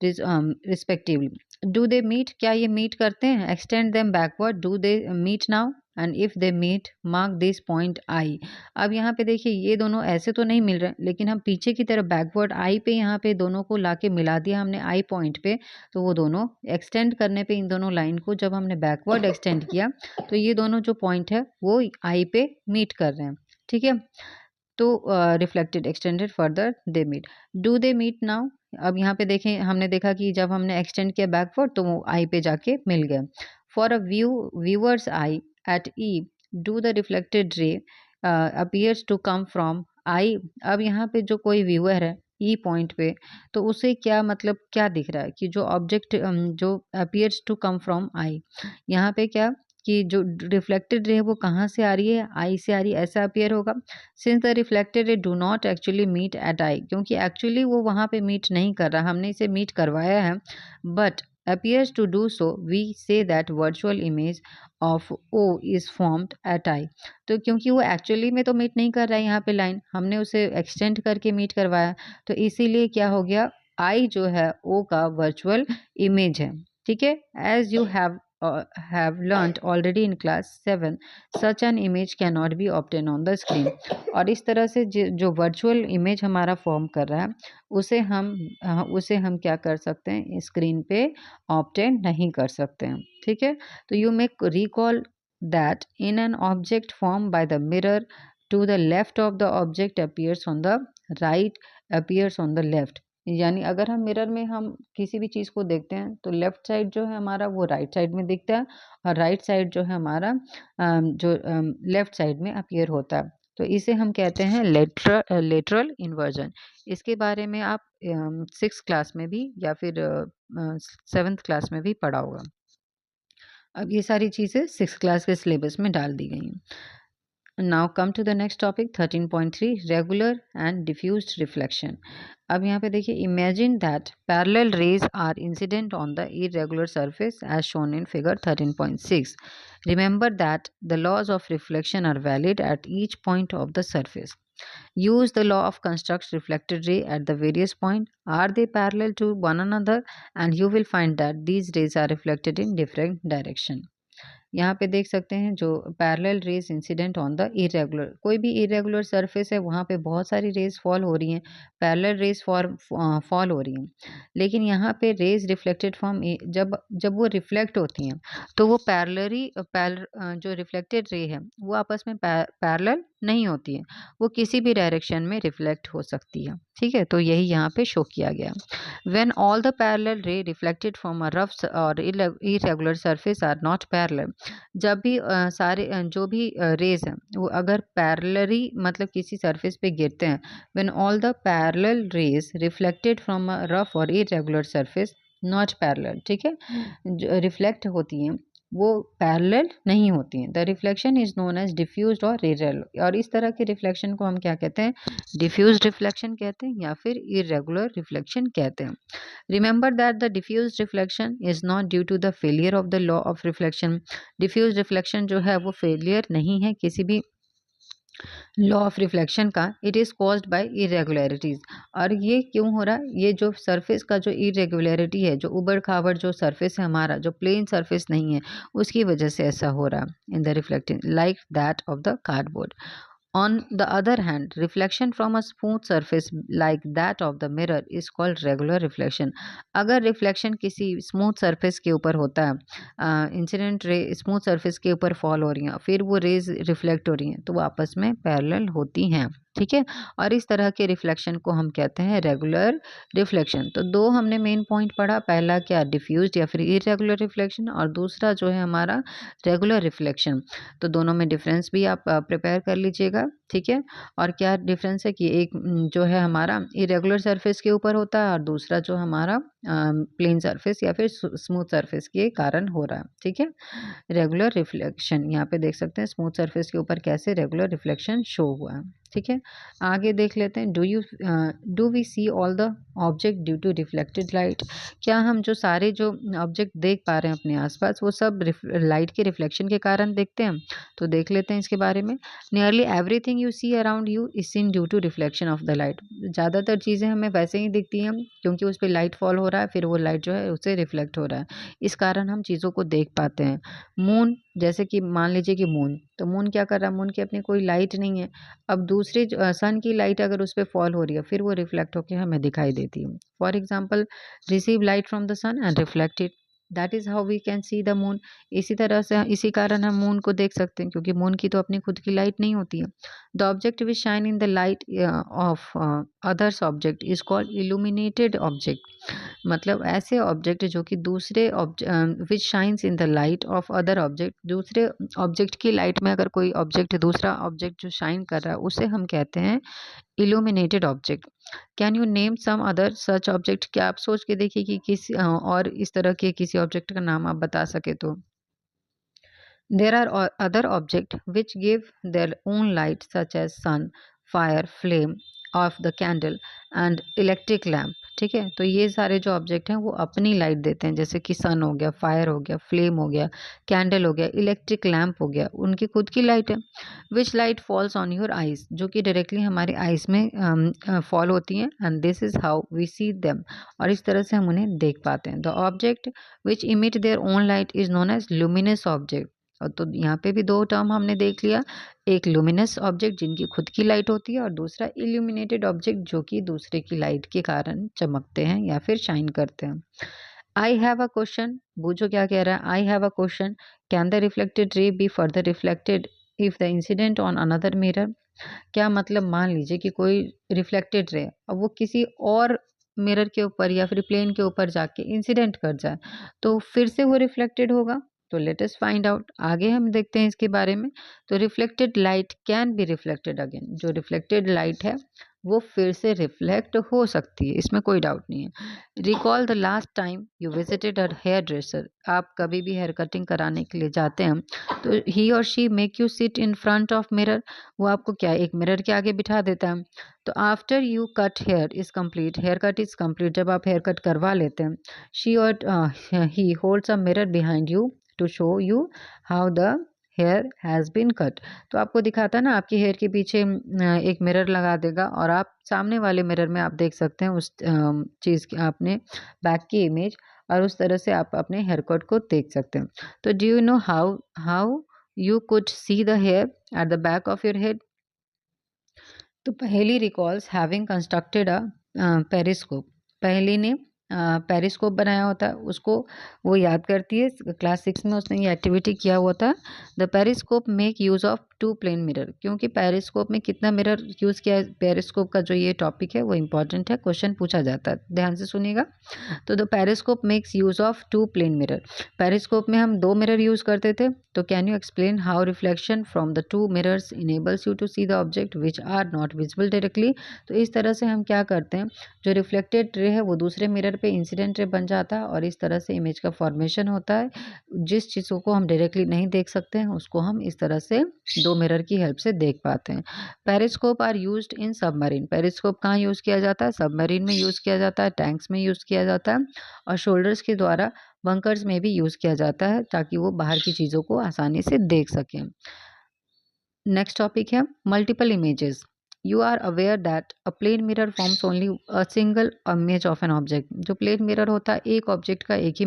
[SPEAKER 1] रिस्पेक्टिवली। डू दे मीट, क्या ये मीट करते हैं। Extend them backward, do they meet now and if they meet mark this point I. अब यहाँ पे देखिए ये दोनों ऐसे तो नहीं मिल रहे, लेकिन हम पीछे की तरफ बैकवर्ड आई पे यहाँ पे दोनों को लाके मिला दिया हमने आई पॉइंट पे, तो वो दोनों एक्सटेंड करने पे इन दोनों लाइन को जब हमने बैकवर्ड एक्सटेंड किया तो ये दोनों जो पॉइंट है वो आई पे मीट कर रहे हैं। ठीक है, तो reflected extended further they meet, do they meet now. अब यहाँ पे देखें, हमने देखा कि जब हमने एक्सटेंड किया बैकवर्ड तो वो आई पे जाके मिल गया। For a viewer's eye at E, do the reflected ray appears to come from I. अब यहाँ पे जो कोई व्यूअर है ई पॉइंट पे, तो उसे क्या मतलब क्या दिख रहा है कि जो ऑब्जेक्ट जो appears to come from I, यहाँ पे क्या कि जो रिफ्लेक्टेड रे है वो कहाँ से आ रही है, आई से आ रही है, ऐसा अपीयर होगा। Since the reflected ray do not actually meet at eye, क्योंकि एक्चुअली वो वहाँ पे मीट नहीं कर रहा, हमने इसे मीट करवाया है, but appears to do so, we say that virtual image of O is formed at I. तो क्योंकि वो एक्चुअली में तो मीट नहीं कर रहा है यहाँ पे लाइन, हमने उसे एक्सटेंड करके मीट करवाया, तो इसीलिए क्या हो गया, I जो है O का वर्चुअल इमेज है। ठीक है, as you have learnt already in class 7, such an image cannot be obtained on the screen. और इस तरह से जो वर्चुअल इमेज हमारा फॉर्म कर रहा है उसे हम क्या कर सकते हैं, स्क्रीन पे ऑब्टेन नहीं कर सकते हैं। ठीक है, तो you may recall that in an object form by the mirror, to the left of the object appears on the right, appears on the left. यानी अगर हम मिरर में हम किसी भी चीज़ को देखते हैं तो लेफ्ट साइड जो है हमारा वो राइट साइड में दिखता है, और राइट साइड जो है हमारा जो लेफ्ट साइड में अपीयर होता है। तो इसे हम कहते हैं लेटरल इन्वर्जन। इसके बारे में आप 6th क्लास में भी या फिर 7th क्लास में भी पढ़ा होगा। अब ये सारी चीज़ें 6th क्लास के सिलेबस में डाल दी गई हैं। Now come to the next topic 13.3 regular and diffused reflection. अब यहाँ पे देखिए, imagine that parallel rays are incident on the irregular surface as shown in figure 13.6. Remember that the laws of reflection are valid at each point of the surface. Use the law of construct reflected ray at the various point. Are they parallel to one another? And you will find that these rays are reflected in different direction. यहाँ पे देख सकते हैं जो parallel raise incident on the irregular, कोई भी irregular surface है वहाँ पे बहुत सारी रेज फॉल हो रही हैं, पैरेलल रेज फॉल हो रही हैं, लेकिन यहाँ पे रेज रिफ्लेक्टेड फ्रॉम, जब जब वो रिफ्लेक्ट होती हैं तो वो जो रिफ्लेक्टेड रे है वो आपस में पैरेलल नहीं होती है, वो किसी भी डायरेक्शन में रिफ्लेक्ट हो सकती है। ठीक है, तो यही यहाँ पे शो किया गया। When all the parallel ray reflected from a rough or irregular surface are not parallel, जब भी जो भी रेज हैं वो अगर पैरेलली मतलब किसी सरफेस पे गिरते हैं, when all the parallel rays reflected from a rough or irregular surface not parallel, ठीक है, जो रिफ्लेक्ट होती हैं वो पैरेलल नहीं होती हैं। The reflection is known as diffused और इरेगुलर, और इस तरह के रिफ्लेक्शन को हम क्या कहते हैं, डिफ्यूज्ड रिफ्लेक्शन कहते हैं या फिर इरेगुलर रिफ्लेक्शन कहते हैं। Remember that the diffused reflection is not due to the failure of the law of reflection. Diffused reflection जो है वो फेलियर नहीं है किसी भी लॉ ऑफ रिफ्लेक्शन का, it is caused by irregularities. और ये क्यों हो रहा है, ये जो सरफेस का जो इरेगुलरिटी है, जो उबड़ खाबड़ जो सरफेस है हमारा, जो प्लेन सरफेस नहीं है, उसकी वजह से ऐसा हो रहा है in the reflecting like that of the cardboard. On the other hand, reflection from a smooth surface like that of the mirror is called regular reflection. अगर रिफ्लेक्शन किसी स्मूथ सरफेस के ऊपर होता है, इंसिडेंट रे स्मूथ सरफेस के ऊपर fall हो रही हैं, फिर वो रेज रिफ्लेक्ट हो रही हैं, तो वो आपस में पैरेलल होती हैं। ठीक है, और इस तरह के रिफ्लेक्शन को हम कहते हैं रेगुलर रिफ्लेक्शन। तो दो हमने मेन पॉइंट पढ़ा, पहला क्या, डिफ्यूज्ड या फिर इरेगुलर रिफ्लेक्शन, और दूसरा जो है हमारा रेगुलर रिफ्लेक्शन। तो दोनों में डिफरेंस भी आप प्रिपेयर कर लीजिएगा। ठीक है, और क्या डिफरेंस है कि एक जो है हमारा इरेगुलर सरफेस के ऊपर होता है और दूसरा जो हमारा प्लेन सरफेस या फिर स्मूथ सरफेस के कारण हो रहा है। ठीक है, रेगुलर रिफ्लेक्शन यहाँ पे देख सकते हैं स्मूथ सरफेस के ऊपर कैसे रेगुलर रिफ्लेक्शन शो हुआ है। ठीक है, आगे देख लेते हैं, do we see all the object due to reflected light. क्या हम जो सारे जो ऑब्जेक्ट देख पा रहे हैं अपने आसपास वो सब लाइट के रिफ्लेक्शन के कारण देखते हैं? तो देख लेते हैं इसके बारे में। Nearly everything you see around you is seen due to reflection of the light. ज़्यादातर चीज़ें हमें वैसे ही दिखती हैं क्योंकि उस पर लाइट फॉल हो रहा है, फिर वो लाइट जो है उससे रिफ्लेक्ट हो रहा है, इस कारण हम चीज़ों को देख पाते हैं। मून, जैसे कि मान लीजिए कि मून, तो मून क्या कर रहा है, मून की अपनी कोई लाइट नहीं है, अब दूसरे सन की लाइट अगर उस पर फॉल हो रही है फिर वो रिफ्लेक्ट होकर हमें दिखाई देती है। For example, receive light from the sun and reflect it, that is how we can see the moon. इसी तरह से इसी कारण हम मून को देख सकते हैं क्योंकि मून की तो अपनी खुद की लाइट नहीं होती है। The object which shine in the light of others object is called illuminated object. मतलब ऐसे ऑब्जेक्ट जो कि दूसरे which shines in the light of other object, दूसरे ऑब्जेक्ट की लाइट में अगर कोई ऑब्जेक्ट दूसरा ऑब्जेक्ट जो शाइन कर रहा है उसे हम कहते हैं illuminated object. Can you name some other such object. क्या आप सोच के देखिए कि किस और इस तरह के किसी ऑब्जेक्ट का नाम आप बता सके तो। There are other object which give their own light such as sun, fire, flame of the candle and electric lamp. ठीक है। तो ये सारे जो ऑब्जेक्ट हैं वो अपनी लाइट देते हैं, जैसे कि सन हो गया, फायर हो गया, फ्लेम हो गया, कैंडल हो गया, इलेक्ट्रिक लैंप हो गया, उनकी खुद की लाइट है। Which light falls on your eyes, जो कि डायरेक्टली हमारे आइज में फॉल होती हैं, and this is how we see them, और इस तरह से हम उन्हें देख पाते हैं। The object which emit their own light is known as luminous object. और तो यहाँ पे भी दो टर्म हमने देख लिया, एक लुमिनस ऑब्जेक्ट जिनकी खुद की लाइट होती है, और दूसरा इल्यूमिनेटेड ऑब्जेक्ट जो कि दूसरे की लाइट के कारण चमकते हैं या फिर शाइन करते हैं। आई हैव अ क्वेश्चन, बूझो क्या कह रहा है। I have a question, can the reflected रे be further reflected if the incident on another mirror. क्या मतलब, मान लीजिए कि कोई रिफ्लेक्टेड रे अब वो किसी और मिरर के ऊपर या फिर प्लेन के ऊपर जाके इंसिडेंट कर जाए तो फिर से वो रिफ्लेक्टेड होगा। तो लेट अस फाइंड आउट, आगे हम देखते हैं इसके बारे में। तो reflected light can be reflected again, जो रिफ्लेक्टेड लाइट है वो फिर से रिफ्लेक्ट हो सकती है, इसमें कोई डाउट नहीं है। Recall the last time you visited a hair dresser, आप कभी भी हेयर कटिंग कराने के लिए जाते हैं तो ही और she make you sit in front of mirror, वो आपको क्या एक मिरर के आगे बिठा देता है। तो after you cut hair is complete, hair cut is complete, जब आप हेयर कट करवा लेते हैं, she or he holds a mirror behind you to show you how the hair has been cut. तो आपको दिखाता है ना, आपकी हेयर के पीछे एक मिरर लगा देगा और आप सामने वाले मिरर में आप देख सकते हैं उस चीज़ की, आपने बैक की इमेज, और उस तरह से आप अपने हेयर कट को देख सकते हैं। तो do you know how how you could see the hair at the back of your head? तो पहेली रिकॉल्स हैविंग कंस्ट्रक्टेड अ पेरिस्कोप, पहेली ने पेरिस्कोप बनाया होता है, उसको वो याद करती है। क्लास 6 में उसने ये एक्टिविटी किया हुआ था। The periscope make use of two plane mirror, क्योंकि पेरिस्कोप में कितना मिरर यूज़ किया है, पेरिस्कोप का जो ये टॉपिक है वो इंपॉर्टेंट है, क्वेश्चन पूछा जाता है, ध्यान से सुनिएगा। तो the periscope makes use of two plane mirror, periscope में हम दो मिरर यूज़ करते थे। तो can you explain how reflection from the two mirrors enables you to see the object which are not visible directly. तो इस तरह से हम क्या करते हैं, जो रिफ्लेक्टेड रे है वो दूसरे मिरर पे इंसिडेंट रे बन जाता है, और इस तरह से इमेज का फॉर्मेशन होता है। जिस चीज़ों को हम डायरेक्टली नहीं देख सकते हैं उसको हम इस तरह से दो मिरर की हेल्प से देख पाते हैं। Periscope are used in submarine, periscope कहाँ यूज़ किया जाता है, सबमरीन में यूज़ किया जाता है, टैंक्स में यूज़ किया जाता है, और शोल्डर्स के द्वारा बंकर्स में भी यूज़ किया जाता है, ताकि वो बाहर की चीज़ों को आसानी से देख सकें। नेक्स्ट टॉपिक है multiple images. You are aware that a plane mirror forms only a single image of an object, जो प्लेन मिरर होता है एक ऑब्जेक्ट का एक ही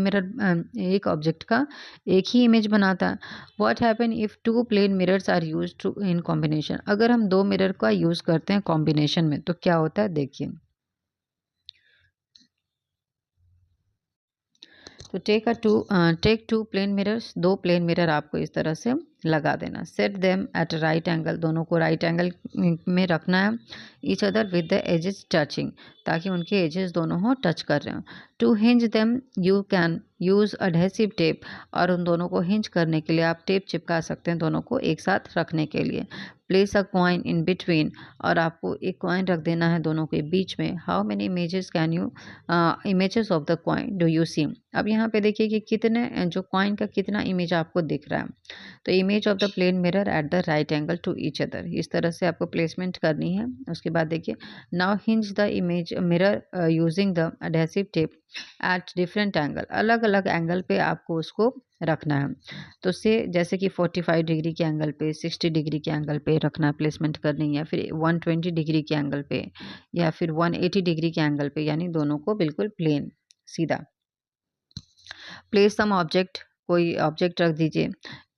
[SPEAKER 1] एक ऑब्जेक्ट का एक ही इमेज बनाता है। What happen if two plane mirrors are used in combination, अगर हम दो मिरर का यूज़ करते हैं कॉम्बिनेशन में तो क्या होता है, देखिए। तो टेक टू प्लेन मिरर्स, दो प्लेन मिरर आपको इस तरह से लगा देना। Set them at right angle, दोनों को राइट एंगल में रखना है। Each other with the edges touching, ताकि उनके एजेस दोनों हो टच कर रहे हो। To hinge them you can use adhesive tape, और उन दोनों को हिंज करने के लिए आप टेप चिपका सकते हैं दोनों को एक साथ रखने के लिए। Place a coin in between, और आपको एक कॉइन रख देना है दोनों के बीच में। How many images can you images of the coin do you see. अब यहाँ पे देखिए कि कितने जो कॉइन का कितना इमेज आपको दिख रहा है। तो image of the plane mirror at the right angle to each other, इस तरह से आपको प्लेसमेंट करनी है। उसके बाद देखिए, now hinge the image mirror using the adhesive tape at different angle, अलग अलग एंगल पे आपको उसको रखना है। तो से जैसे कि 45 डिग्री के एंगल पे, 60 डिग्री के एंगल पे रखना, प्लेसमेंट करनी है, फिर 120 डिग्री के एंगल पे, या फिर 180 डिग्री के एंगल पे, यानी दोनों को बिल्कुल प्लेन सीधा। प्लेस सम ऑब्जेक्ट, कोई ऑब्जेक्ट रख दीजिए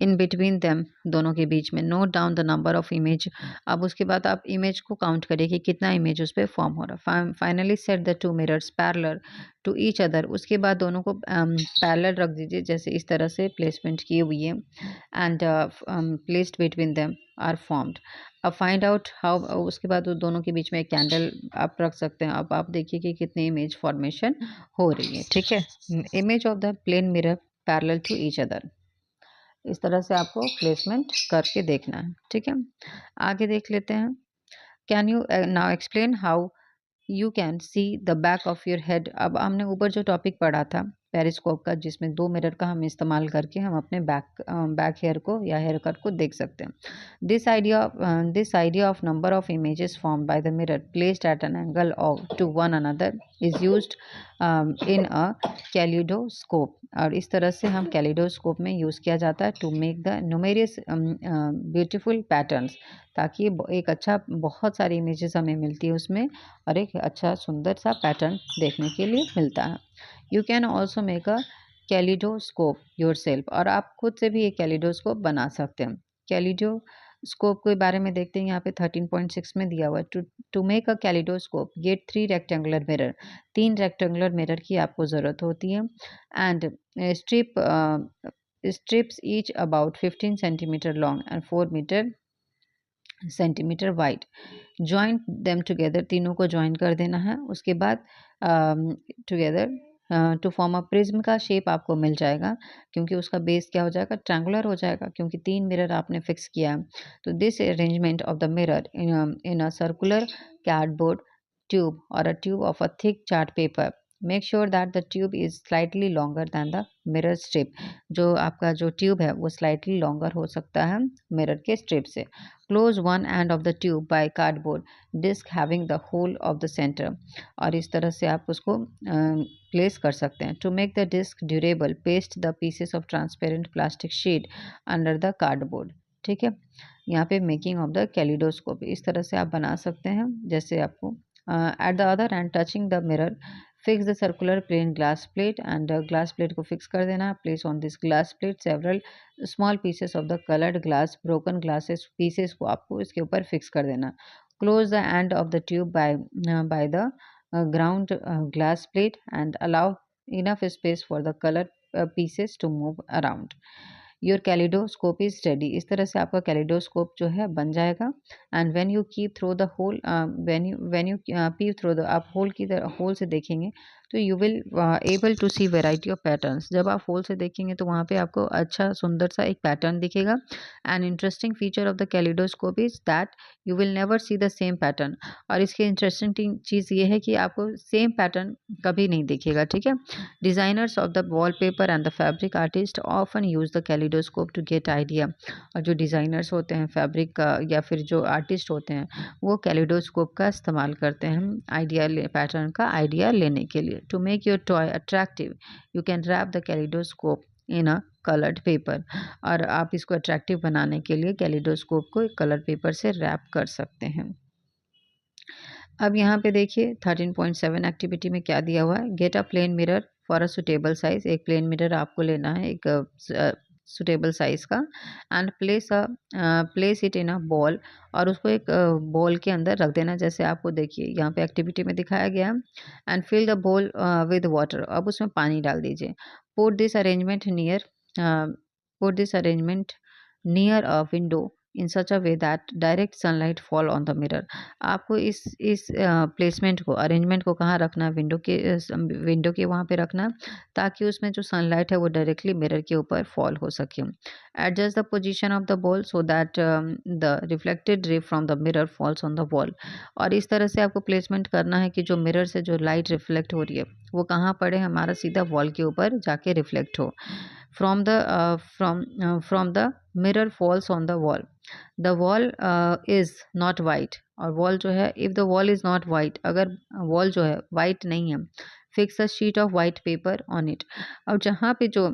[SPEAKER 1] इन बिटवीन देम, दोनों के बीच में। Note down the number of image, अब उसके बाद आप इमेज को काउंट करिए कि कितना इमेज उस पर फॉर्म हो रहा है। Finally set the two mirrors parallel to each other, उसके बाद दोनों को पैरेलल रख दीजिए, जैसे इस तरह से प्लेसमेंट की हुई है। And placed between them are formed. अब फाइंड आउट हाउ, उसके बाद वो दोनों के बीच में एक कैंडल आप रख सकते हैं। अब आप देखिए कि कितनी इमेज फॉर्मेशन हो रही है, ठीक है। Image of the plane mirror parallel to each other, इस तरह से आपको प्लेसमेंट करके देखना है, ठीक है। आगे देख लेते हैं। Can you now explain how you can see the back of your head. अब हमने ऊपर जो टॉपिक पढ़ा था पेरिस्कोप का, जिसमें 2 मिरर का हम इस्तेमाल करके हम अपने बैक हेयर को या हेयर कट को देख सकते हैं। This idea of number of images form by the mirror placed at an angle of to one another is used in a kaleidoscope. और इस तरह से हम कैलिडोस्कोप में यूज़ किया जाता है to make the numerous beautiful patterns, ताकि एक अच्छा बहुत सारी इमेजेस हमें मिलती है उसमें और एक अच्छा सुंदर सा पैटर्न देखने के लिए मिलता है। You can also make a kaleidoscope yourself, और आप खुद से भी एक कैलिडोस्कोप बना सकते हैं। कैलिडोस्कोप के बारे में देखते हैं, यहाँ पे 13.6 में दिया हुआ है। To make a kaleidoscope get 3 rectangular mirror, 3 rectangular mirror की आपको ज़रूरत होती है। And strips each about 15 centimeter long and 4 centimeter wide. Join them together, तीनों को ज्वाइन कर देना है। उसके बाद together to form a prism का शेप आपको मिल जाएगा, क्योंकि उसका बेस क्या हो जाएगा, ट्रायंगुलर हो जाएगा, क्योंकि 3 मिरर आपने फिक्स किया है। तो this arrangement of the mirror in a circular cardboard tube और a tube of a thick chart paper, make sure that the tube is slightly longer than the mirror strip. जो आपका जो tube है वो slightly longer हो सकता है mirror के स्ट्रिप से। Close one end of the tube by cardboard disc having the hole of the center, और इस तरह से आप उसको प्लेस कर सकते हैं। To make the disc durable paste the pieces of transparent plastic sheet under the cardboard. ठीक है, यहाँ पे मेकिंग ऑफ द कैलिडोस्कोप इस तरह से आप बना सकते हैं, जैसे आपको at the other end touching the mirror fix the circular plane glass plate, and glass plate को फिक्स कर देना। Place on this glass plate several small pieces of the coloured glass, broken glasses pieces को आपको इसके ऊपर fix कर देना। Close the end of the tube by the ground glass plate and allow enough space for the colour pieces to move around. Your kaleidoscope is ready. इस तरह से आपका कैलिडोस्कोप जो है बन जाएगा। And when you keep through the hole, when you peep through the, आप hole से देखेंगे तो you will able to see variety of patterns. जब आप होल से देखेंगे तो वहाँ पे आपको अच्छा सुंदर सा एक पैटर्न दिखेगा। An interesting feature of the kaleidoscope is that you will never see the same pattern. और इसकी इंटरेस्टिंग चीज़ ये है कि आपको सेम पैटर्न कभी नहीं दिखेगा। ठीक है, designers of the wallpaper and the fabric artist often use the kaleidoscope to get idea. और जो डिज़ाइनर्स होते हैं फैब्रिक का या फिर जो आर्टिस्ट होते हैं वो कैलिडोस्कोप का इस्तेमाल करते हैं आइडिया पैटर्न का आइडिया लेने के लिए। To make your toy attractive you can wrap the kaleidoscope in a coloured paper. और आप इसको अट्रैक्टिव बनाने के लिए कैलिडोस्कोप को एक कलर पेपर से रैप कर सकते हैं। अब यहाँ पे देखिए 13.7 एक्टिविटी में क्या दिया हुआ है। Get a plane mirror for a suitable size. एक प्लेन मिरर आपको लेना है एक सुटेबल साइज का, and place it in a bowl, और उसको एक बॉल के अंदर रख देना, जैसे आपको देखिए यहाँ पे एक्टिविटी में दिखाया गया। And fill the bowl with water. अब उसमें पानी डाल दीजिए। Put this arrangement near a window in such a way that direct sunlight fall on the mirror. आपको इस प्लेसमेंट को, अरेंजमेंट को कहाँ रखना है, विंडो के वहाँ पे रखना, ताकि उसमें जो सनलाइट है वो डायरेक्टली मिरर के ऊपर फॉल हो सके। Adjust the position of the ball so that the reflected रे from the mirror falls on the wall. और इस तरह से आपको प्लेसमेंट करना है कि जो मिरर से जो लाइट रिफ्लेक्ट हो रही है वो कहाँ पड़े, हमारा सीधा वॉल के ऊपर जाके रिफ्लेक्ट हो। from the mirror falls on the wall. The wall is not white, और वॉल जो है, if the wall is not white, अगर वॉल जो है वाइट नहीं है, fix a sheet of white paper on it. अब जहाँ पे जो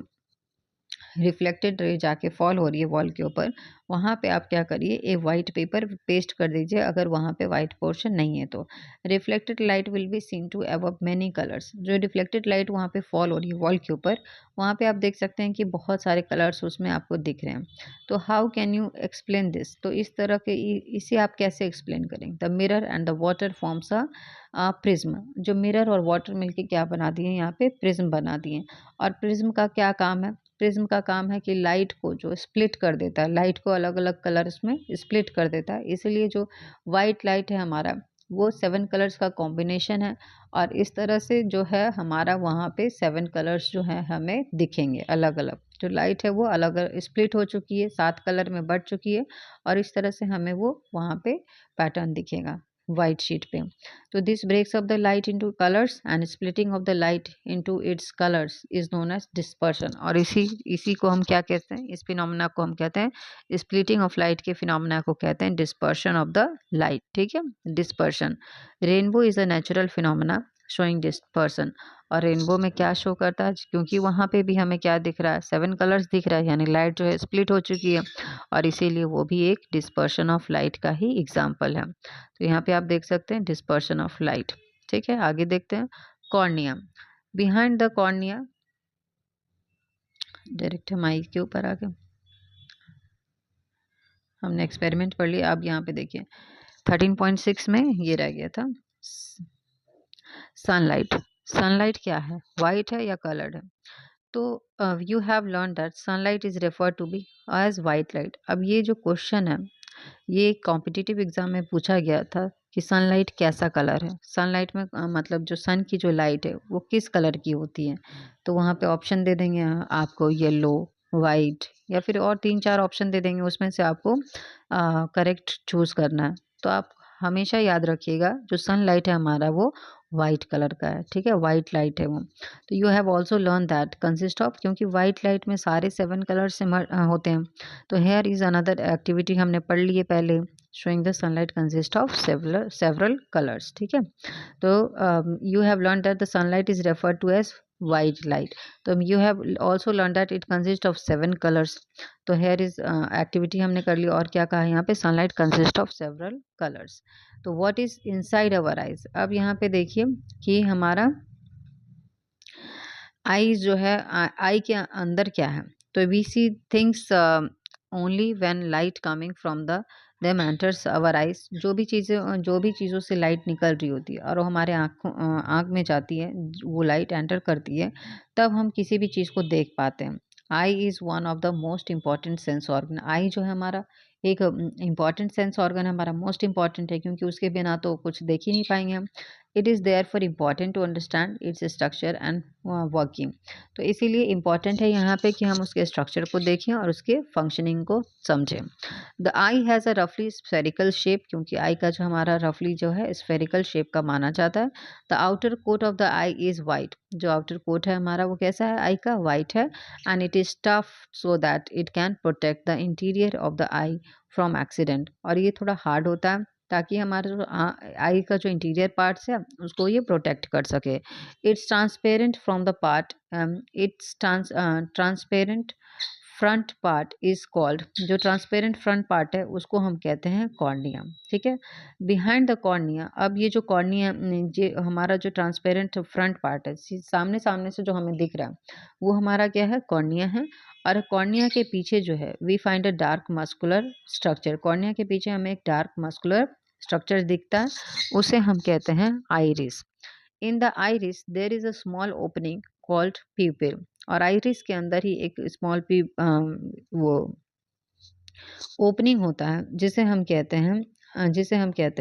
[SPEAKER 1] रिफ्लेक्टेड रे जाके फॉल हो रही है वॉल के ऊपर, वहाँ पे आप क्या करिए, एक वाइट पेपर पेस्ट कर दीजिए अगर वहाँ पे वाइट पोर्शन नहीं है तो। Reflected light will be seen to above many colours. जो रिफ्लेक्टेड लाइट वहाँ पे फॉल हो रही है वॉल के ऊपर, वहाँ पे आप देख सकते हैं कि बहुत सारे कलर्स उसमें आपको दिख रहे हैं। तो how can you explain this, तो इस तरह के इसे आप कैसे एक्सप्लेन करेंगे। The mirror and the water forms a prism. जो मिरर और वाटर मिलके क्या बना दिए, यहाँ पे प्रिज्म बना दिए। और प्रिज्म का क्या काम है, प्रिज्म का काम है कि लाइट को जो स्प्लिट कर देता है, लाइट को अलग अलग कलर्स में स्प्लिट कर देता है। इसलिए जो वाइट लाइट है हमारा वो 7 कलर्स का कॉम्बिनेशन है, और इस तरह से जो है हमारा वहाँ पे 7 कलर्स जो है हमें दिखेंगे अलग अलग। जो लाइट है वो अलग अलग स्प्लिट हो चुकी है, 7 कलर में बढ़ चुकी है, और इस तरह से हमें वो वहाँ पे पैटर्न दिखेगा। वाइट शीट पे। तो this breaks up the light into colours and splitting of the light into its colours is known as dispersion. और इसी इसी को हम क्या कहते हैं, इस फिनोमेना को हम कहते हैं, स्प्लिटिंग ऑफ लाइट के फिनोमेना को कहते हैं डिस्पर्शन ऑफ द लाइट। ठीक है, dispersion. Rainbow is a natural phenomena showing dispersion. और रेनबो में क्या शो करता है, क्योंकि वहाँ पे भी हमें क्या दिख रहा है, 7 कलर्स दिख रहा है, यानी लाइट जो है स्प्लिट हो चुकी है, और इसीलिए वो भी एक डिस्पर्शन ऑफ लाइट का ही एग्जाम्पल है। तो यहाँ पे आप देख सकते हैं डिस्पर्शन ऑफ लाइट। ठीक है, आगे देखते हैं cornea. Behind the cornea, direct हम आई के ऊपर आ गए, हमने एक्सपेरिमेंट पढ़ लिया। अब यहाँ पे देखिए 13.6 में ये रह गया था, सनलाइट। सनलाइट क्या है, वाइट है या कलर्ड है? तो you have learn that sunlight is refer to be as white light. अब ये जो क्वेश्चन है, ये कॉम्पिटिटिव एग्जाम में पूछा गया था कि सनलाइट कैसा कलर है। सनलाइट में मतलब जो सन की जो लाइट है वो किस कलर की होती है। तो वहाँ पे ऑप्शन दे देंगे आपको, येलो, वाइट, या फिर और 3-4 ऑप्शन दे देंगे, उसमें से आपको करेक्ट चूज करना है। तो आप हमेशा याद रखिएगा जो सनलाइट है हमारा वो वाइट कलर का है। ठीक है, वाइट लाइट है वो। तो you have also learn that consist of, क्योंकि वाइट लाइट में सारे 7 कलर्स होते हैं। तो हेयर इज अनदर एक्टिविटी हमने पढ़ ली है पहले, showing the sunlight consist of several colours. ठीक है, तो you have learn that the sunlight is referred to as white light. तो you have also learned that it consists of 7 colors. तो हेयर इज एक्टिविटी हमने कर ली। और क्या कहा यहाँ पे, sunlight consist of several colours. तो what is inside our eyes, अब यहाँ पे देखिए कि हमारा आईज जो है, आई के अंदर क्या है। तो we see things only when light coming from the them enters our eyes. जो भी चीज़ों से लाइट निकल रही होती है और वो हमारे आँख में जाती है, वो लाइट एंटर करती है, तब हम किसी भी चीज़ को देख पाते हैं। Eye is one of the most important sense organ. Eye जो है हमारा एक इम्पॉर्टेंट सेंस ऑर्गन, हमारा मोस्ट इम्पॉर्टेंट है, क्योंकि उसके बिना तो कुछ देख ही नहीं पाएंगे हम। It is there for important to understand its structure and working. तो इसीलिए इम्पॉर्टेंट है यहाँ पे कि हम उसके स्ट्रक्चर को देखें और उसके फंक्शनिंग को समझें। द आई हैज़ अ रफली स्फेरिकल शेप, क्योंकि आई का जो हमारा रफली जो है स्फेरिकल शेप का माना जाता है। The outer coat of the eye is white. जो आउटर कोट है हमारा वो कैसा है, आई का वाइट है। And it is tough so that it can protect the interior of the eye from accident. और ये थोड़ा हार्ड होता है ताकि हमारा जो आई का जो इंटीरियर पार्ट्स है उसको ये प्रोटेक्ट कर सके। It's transparent from the part, it's transparent front part is called, जो ट्रांसपेरेंट फ्रंट पार्ट है उसको हम कहते हैं कॉर्निया। ठीक है, बिहाइंड द कॉर्निया, अब ये जो कॉर्निया, जो हमारा जो ट्रांसपेरेंट फ्रंट पार्ट है, सामने सामने से जो हमें दिख रहा है वो हमारा क्या है, कॉर्निया है। और कॉर्निया के पीछे जो है we find a dark muscular structure. Cornea के पीछे हमें एक डार्क मस्कुलर स्ट्रक्चर दिखता है, उसे हम कहते हैं iris. In the iris there is a small opening called प्यूपिल। और आइरिस के अंदर ही एक स्मॉल वो ओपनिंग होता है जिसे हम कहते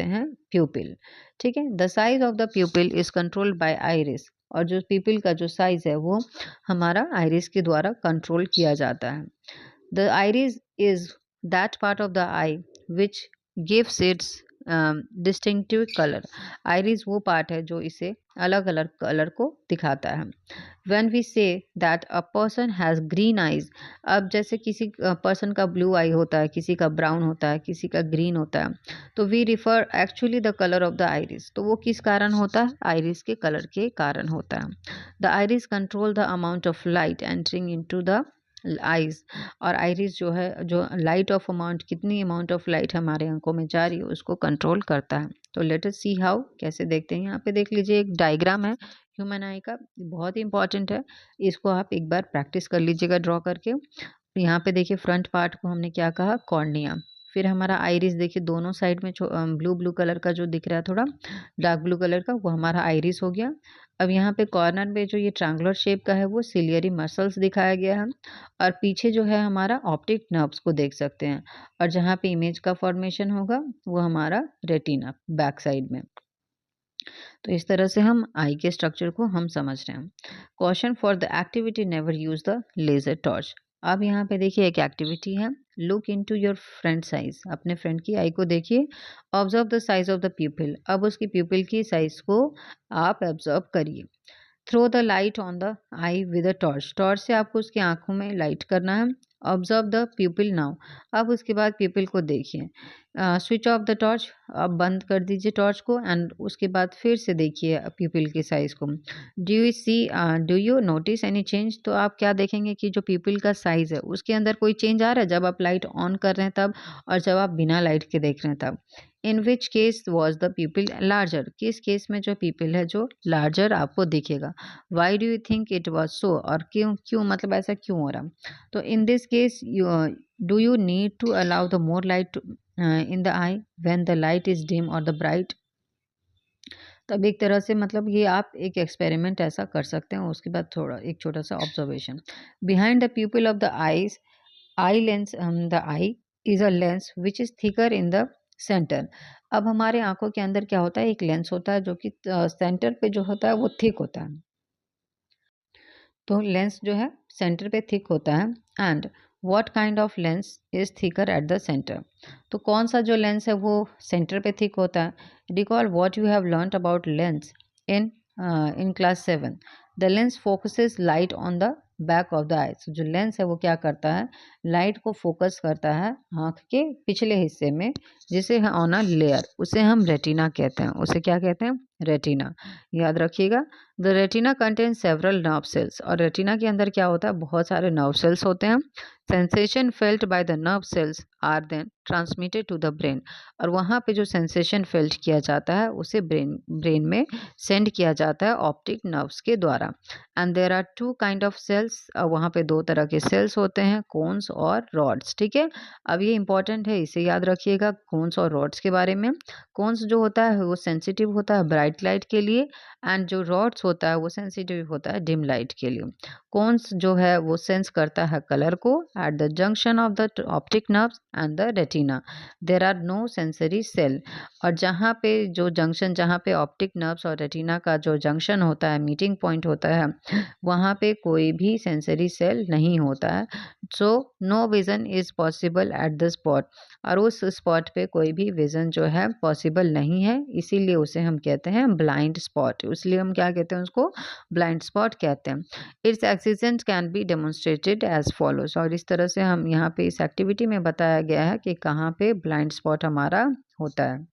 [SPEAKER 1] हैं प्यूपिल। ठीक है, the size of the प्यूपिल is controlled by iris. और जो प्यूपिल का जो साइज है वो हमारा आइरिस के द्वारा कंट्रोल किया जाता है। The iris is that part of the I which gives it's distinctive colour. Iris वो पार्ट है जो इसे अलग अलग कलर को दिखाता है। When we say that a person has green eyes, अब जैसे किसी पर्सन का ब्लू आई होता है, किसी का ब्राउन होता है, किसी का ग्रीन होता है, तो we refer actually the colour of the iris. तो वो किस कारण होता है, आइरिस के कलर के कारण होता है। The iris control the amount of light entering into the eyes. और आइरिस जो है, जो लाइट ऑफ अमाउंट, कितनी अमाउंट ऑफ लाइट हमारे आंखों में जा रही है उसको कंट्रोल करता है। तो लेट अस सी हाउ, कैसे देखते हैं। यहाँ पे देख लीजिए एक डायग्राम है ह्यूमन आई का, बहुत ही इंपॉर्टेंट है, इसको आप एक बार प्रैक्टिस कर लीजिएगा ड्रॉ करके। यहाँ पे देखिए फ्रंट पार्ट को हमने क्या कहा, कॉर्निया। फिर हमारा आइरिस देखिए दोनों साइड में ब्लू ब्लू कलर का जो दिख रहा है, थोड़ा डार्क ब्लू कलर का, वो हमारा आइरिस हो गया। अब यहाँ पे कॉर्नर में जो ये ट्रायंगुलर शेप का है वो सिलियरी मसल्स दिखाया गया है। और पीछे जो है हमारा ऑप्टिक नर्व्स को देख सकते हैं। और जहाँ पे इमेज का फॉर्मेशन होगा वो हमारा रेटिना बैक साइड में। तो इस तरह से हम आई के स्ट्रक्चर को हम समझ रहे हैं। Question for the activity never use the laser torch. अब यहाँ पे देखिए एक एक्टिविटी है, look into your friends eyes, अपने फ्रेंड की आई को देखिए। Observe the size of the pupil, अब उसकी प्यूपिल की साइज को आप ऑब्जर्व करिए। Throw the light on the eye with a torch, torch से आपको उसकी आंखों में लाइट करना है। ऑब्जर्व द प्यूपिल नाउ, अब उसके बाद प्यूपिल को देखिए। स्विच ऑफ द टॉर्च, अब बंद कर दीजिए टॉर्च को, एंड उसके बाद फिर से देखिए प्यूपिल की साइज को। Do you notice any change, तो आप क्या देखेंगे कि जो प्यूपिल का साइज है उसके अंदर कोई चेंज आ रहा है जब आप लाइट ऑन कर रहे हैं तब, और जब आप बिना लाइट के देख रहे हैं तब। In which case was the pupil larger, किस केस में जो पीपल है जो लार्जर आपको दिखेगा। Why do you think it was so, और क्यों क्यों मतलब ऐसा क्यों हो रहा। तो in this case do you need to allow the more light in the eye when the light is dim और द ब्राइट। तब एक तरह से मतलब ये आप एक एक्सपेरिमेंट ऐसा कर सकते हैं। उसके बाद थोड़ा एक छोटा सा observation, behind the प्यूपिल of the eyes, eye lens, the I is a lens which is thicker in the centre. अब हमारे आंखों के अंदर क्या होता है, एक लेंस होता है जो कि सेंटर पे जो होता है वो थिक होता है। तो लेंस जो है सेंटर पे थिक होता है। And what kind of lens is thicker at the centre, तो कौन सा जो लेंस है वो सेंटर पे थिक होता है। Recall what you have learned about lens in in class 7। The lens focuses light on the back of the eyes, जो लेंस है वो क्या करता है, लाइट को फोकस करता है आँख के पिछले हिस्से में, जिसे ऑन अ लेयर, उसे हम रेटिना कहते हैं। उसे क्या कहते हैं, रेटिना। याद रखिएगा। The retina contains several nerve cells, और रेटिना के अंदर क्या होता है, बहुत सारे नर्व सेल्स होते हैं। Sensation felt by the nerve cells are then transmitted to the brain, और वहाँ पे जो सेंसेशन फेल्ट किया जाता है उसे ब्रेन में सेंड किया जाता है ऑप्टिक नर्व्स के द्वारा। And there are two kind of cells, वहाँ पे दो तरह के सेल्स होते हैं, कोन्स और रॉड्स। ठीक है, अब ये इंपॉर्टेंट है, इसे याद रखिएगा कोन्स और रॉड्स के बारे में। कोन्स जो होता है वो सेंसिटिव होता है ब्राइट लाइट के लिए, एंड जो रॉड्स होता है वो सेंसिटिव होता है डिम लाइट के लिए। कोन्स जो है वो सेंस करता है कलर को at the junction of the optic nerves and the retina. There are no sensory cell, और जहाँ पे जो जंक्शन, जहाँ पे ऑप्टिक नर्व्स और रेटिना का जो जंक्शन होता है, मीटिंग पॉइंट होता है, वहाँ पे कोई भी सेंसरी सेल नहीं होता है। So no vision is possible at the spot, और उस स्पॉट पे कोई भी विजन जो है पॉसिबल नहीं है, इसीलिए उसे हम कहते हैं ब्लाइंड स्पॉट। इसलिए हम क्या कहते हैं, उसको ब्लाइंड स्पॉट कहते हैं। Its existence can be demonstrated as follows, और इस तरह से हम यहाँ पे इस एक्टिविटी में बताया गया है कि कहाँ पे ब्लाइंड स्पॉट हमारा होता है,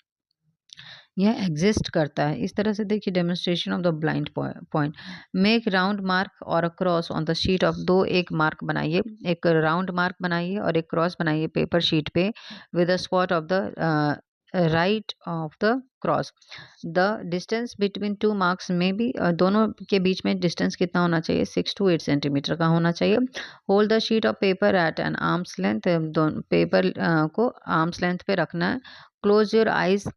[SPEAKER 1] यह एग्जिस्ट करता है। इस तरह से देखिए, demonstration of the blind point, make round mark और a cross on the sheet of, दो एक मार्क बनाइए, एक राउंड मार्क बनाइए और एक क्रॉस बनाइए पेपर शीट पे with the spot of the right of the cross. The distance between two marks में भी, दोनों के बीच में डिस्टेंस कितना होना चाहिए, 6 to 8 सेंटीमीटर का होना चाहिए। Hold the sheet of paper at an arms length, paper को आर्म्स लेंथ पे रखना है। Close your eyes,